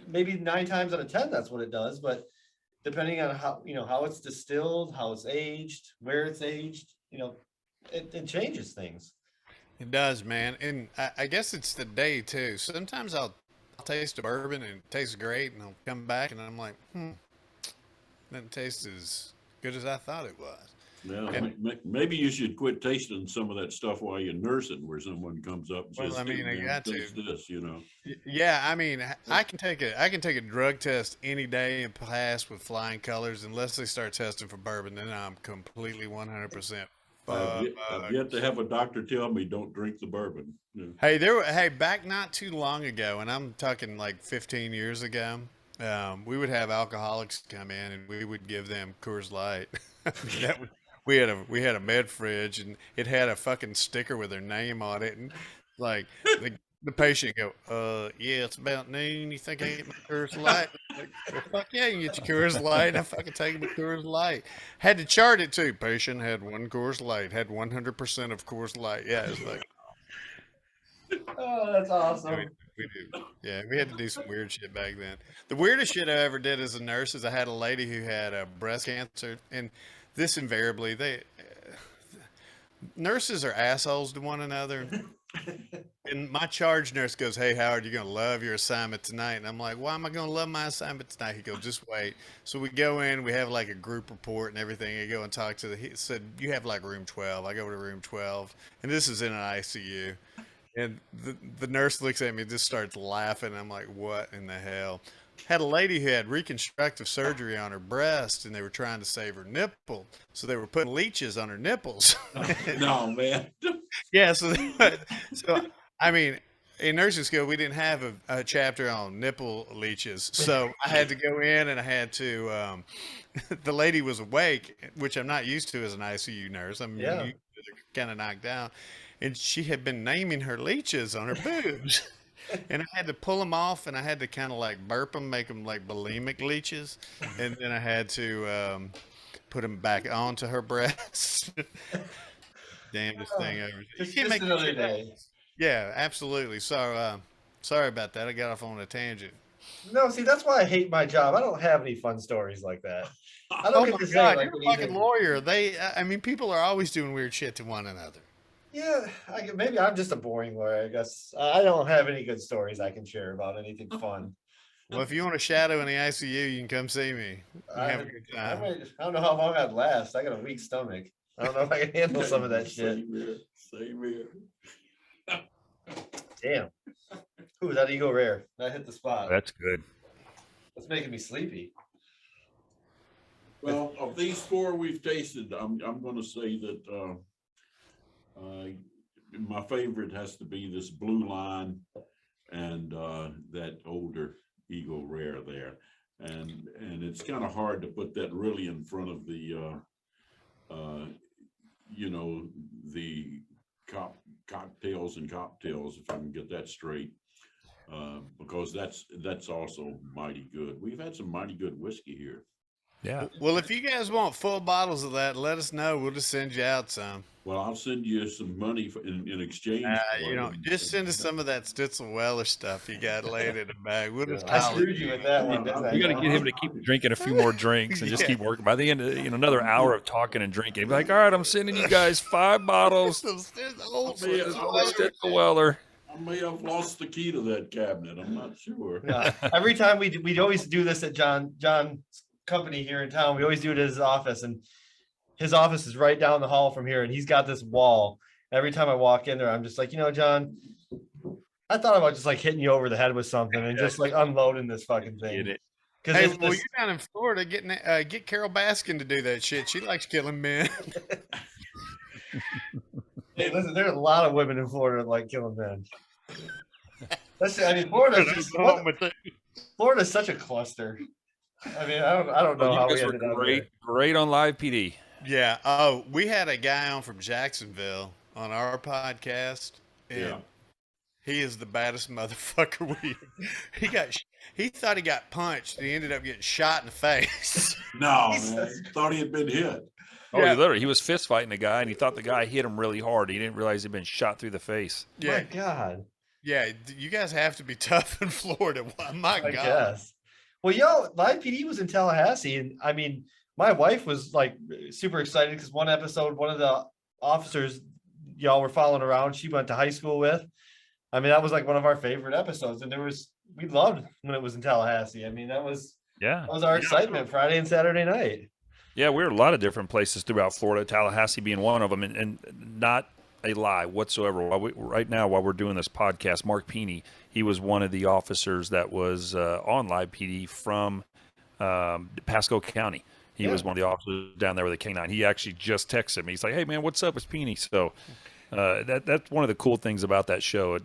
Maybe 9 times out of 10, that's what it does. But depending on how it's distilled, how it's aged, where it's aged, it changes things. It does, man. And I guess it's the day too. Sometimes I'll taste a bourbon and it tastes great, and I'll come back and I'm like, doesn't taste as good as I thought it was. Yeah, maybe you should quit tasting some of that stuff while you're nursing, where someone comes up and says, I mean, I got to this, Yeah, I mean, I can take a drug test any day and pass with flying colors, unless they start testing for bourbon. Then I'm completely 100%. I've yet to have a doctor tell me don't drink the bourbon. Yeah. Hey, back not too long ago, and I'm talking like 15 years ago, we would have alcoholics come in and we would give them Coors Light. We had a med fridge, and it had a fucking sticker with their name on it, and like the patient go, yeah, it's about noon. You think I get my Coors Light? Like, well, fuck yeah, you can get your Coors Light. I fucking take my Coors Light. Had to chart it too. Patient had 1 Coors Light, had 100% of Coors Light. Yeah, it's like, oh, that's awesome. We do. Yeah, we had to do some weird shit back then. The weirdest shit I ever did as a nurse is I had a lady who had breast cancer, and this invariably, nurses are assholes to one another. And my charge nurse goes, "Hey, Howard, you're going to love your assignment tonight." And I'm like, "Why am I going to love my assignment tonight?" He goes, "Just wait." So we go in, we have like a group report and everything. I go and talk to he said, "You have like room 12. I go to room 12. And this is in an ICU. And the nurse looks at me and just starts laughing. I'm like, what in the hell? Had a lady who had reconstructive surgery on her breast, and they were trying to save her nipple. So they were putting leeches on her nipples. No, man. Yeah. So I mean, in nursing school, we didn't have a chapter on nipple leeches. So I had to go in, and I had to, the lady was awake, which I'm not used to as an ICU nurse. I'm kind of knocked out. And she had been naming her leeches on her boobs. And I had to pull them off, and I had to kind of like burp them, make them like bulimic leeches. And then I had to put them back onto her breasts. Damnedest thing ever. Just another day. Yeah, absolutely. So sorry about that. I got off on a tangent. No, see, that's why I hate my job. I don't have any fun stories like that. I don't get to say like you're a fucking lawyer. I mean, people are always doing weird shit to one another. Yeah, maybe I'm just a boring lawyer, I guess. I don't have any good stories I can share about anything fun. Well, if you want a shadow in the ICU, you can come see me. Have a good time. I don't know how long I'd last. I got a weak stomach. I don't know if I can handle some of that shit. Same here. Damn. Ooh, that Eagle Rare. That hit the spot. That's good. That's making me sleepy. Well, of these 4 we've tasted, I'm going to say that my favorite has to be this Blue Line and that older Eagle Rare there. and it's kind of hard to put that really in front of the the cocktails and cocktails, if I can get that straight, because that's also mighty good. We've had some mighty good whiskey here. Yeah. Well, if you guys want full bottles of that, let us know. We'll just send you out some. Well, I'll send you some money in exchange. For You know, it. just send us some of that Stitzel Weller stuff you got laid in the bag. We'll just I call it. screwed you with that one, didn't I? We got to get him to keep drinking a few more drinks and just Yeah. keep working. By the end of another hour of talking and drinking, he'd be like, all right, I'm sending you guys 5 bottles. Stitzel Weller. I may have lost the key to that cabinet. I'm not sure. Yeah. Every time we'd always do this at John's company here in town. We always do it at his office, and his office is right down the hall from here, and he's got this wall. Every time I walk in there, I'm just like, John, I thought about just like hitting you over the head with something and just like unloading this fucking thing. Hey, well, you're down in Florida. Get Carol Baskin to do that shit. She likes killing men. Hey, listen, there's a lot of women in Florida that like killing men. Florida's such a cluster. I mean, I don't know how we ended up there. Great on live PD. Yeah. Oh, we had a guy on from Jacksonville on our podcast, and he is the baddest motherfucker. He thought he got punched, and he ended up getting shot in the face. No, man, thought he had been hit. Oh, yeah. He was fist fighting a guy, and he thought the guy hit him really hard. He didn't realize he'd been shot through the face. Yeah. My God. Yeah, you guys have to be tough in Florida. My God. Guess. Well, live PD was in Tallahassee, and I mean, my wife was like super excited because one episode, one of the officers y'all were following around, she went to high school with. I mean, that was like one of our favorite episodes, and we loved when it was in Tallahassee. I mean, that was our excitement Friday and Saturday night. Yeah, we're a lot of different places throughout Florida, Tallahassee being one of them, and not a lie whatsoever. Right now, while we're doing this podcast, Mark Peeney, he was one of the officers that was on live PD from Pasco County. He was one of the officers down there with the K9. He actually just texted me. He's like, hey, man, what's up? It's Peeney. So that's one of the cool things about that show.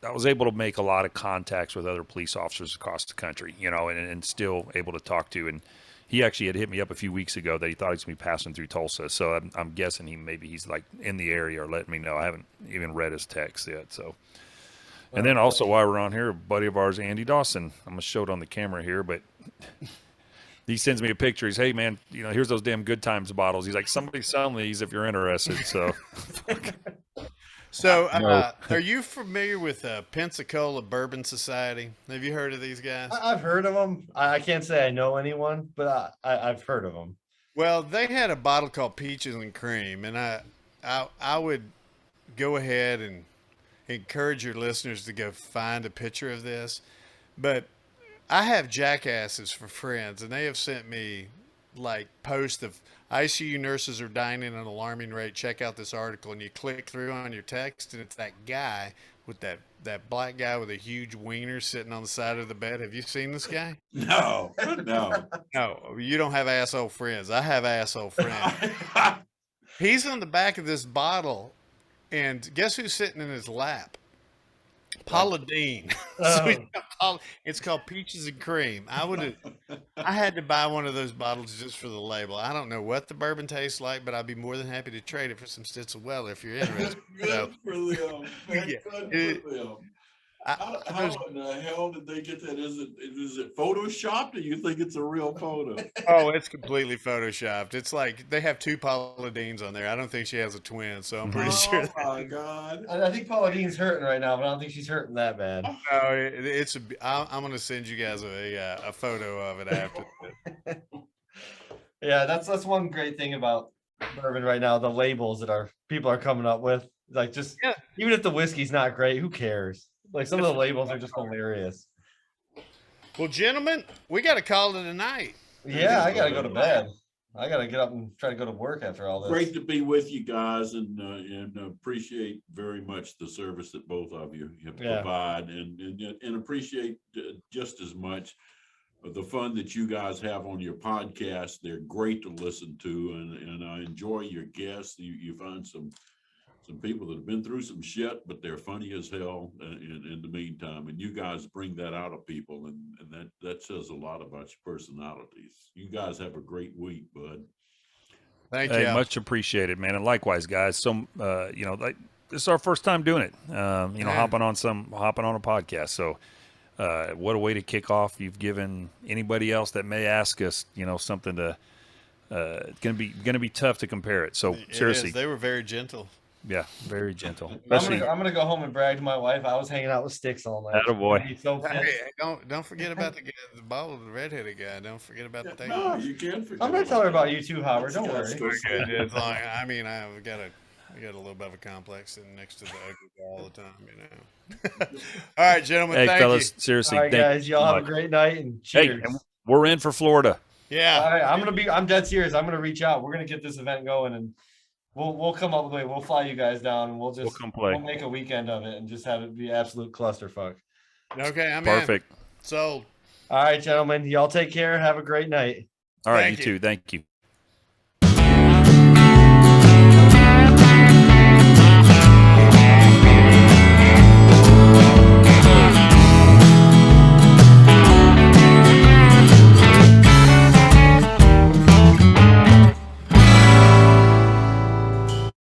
I was able to make a lot of contacts with other police officers across the country, and still able to talk to. And he actually had hit me up a few weeks ago that he thought he was going to be passing through Tulsa. So I'm guessing he's like in the area or letting me know. I haven't even read his text yet. So, and then also while we're on here, a buddy of ours, Andy Dawson, I'm going to show it on the camera here, but he sends me a picture. He's, hey man, here's those damn Good Times bottles. He's like, somebody's selling these if you're interested. So, are you familiar with Pensacola Bourbon Society? Have you heard of these guys? I've heard of them. I can't say I know anyone, but I've heard of them. Well, they had a bottle called Peaches and Cream, and I would go ahead and encourage your listeners to go find a picture of this. But I have jackasses for friends, and they have sent me like posts of ICU nurses are dying at an alarming rate. Check out this article, and you click through on your text, and it's that guy with that black guy with a huge wiener sitting on the side of the bed. Have you seen this guy? No. No, you don't have asshole friends. I have asshole friends. He's on the back of this bottle, and guess who's sitting in his lap? Paula Dean. It's called Peaches and Cream. I had to buy one of those bottles just for the label. I don't know what the bourbon tastes like, but I'd be more than happy to trade it for some Stitzel Weller if you're interested. Good for them. Good for them. How in the hell did they get that? Is it photoshopped, or you think it's a real photo? Oh, it's completely photoshopped. It's like they have 2 Paula Deans on there. I don't think she has a twin, so I'm pretty sure. Oh my God! I think Paula Dean's hurting right now, but I don't think she's hurting that bad. No, I'm going to send you guys a photo of it after. Yeah, that's one great thing about bourbon right now. The labels that people are coming up with, like even if the whiskey's not great, who cares? Like some of the labels are just hilarious. Well, gentlemen, we got to call it a night. Yeah, I got to go to bed. I got to get up and try to go to work after all this. Great to be with you guys, and appreciate very much the service that both of you provide, and appreciate just as much the fun that you guys have on your podcast. They're great to listen to, and I enjoy your guests. You find some some people that have been through some shit, but they're funny as hell in the meantime. And you guys bring that out of people, and that says a lot about your personalities. You guys have a great week, bud. Thank Hey, you. much appreciated, man. And likewise, guys. So, like this is our first time doing it. Hopping on a podcast. So, what a way to kick off. You've given anybody else that may ask us, something to. It's gonna be tough to compare it. So seriously, they were very gentle. yeah, very gentle. I'm gonna go home and brag to my wife. I was hanging out with Sticks all night. Attaboy. So Hey, don't forget about the bald, redheaded guy. Don't forget about the thing. No, you can't forget. I'm gonna tell her about you too, Howard. Don't That's worry. good. It's like, I mean, I got a little bit of a complex sitting next to the ugly guy all the time, All right, gentlemen. Hey, thank fellas, you. seriously, All right, thank guys. you Y'all so have a much. great night and Hey, cheers. and we're in for Florida. Yeah. All right, I'm dead serious. I'm gonna reach out. We're gonna get this event going, and we'll come up with it. We'll fly you guys down, and we'll come play. We'll make a weekend of it and just have it be absolute clusterfuck. Okay, I'm Perfect. in. So, All right, gentlemen. Y'all take care. Have a great night. All right, Thank you you. too. Thank you.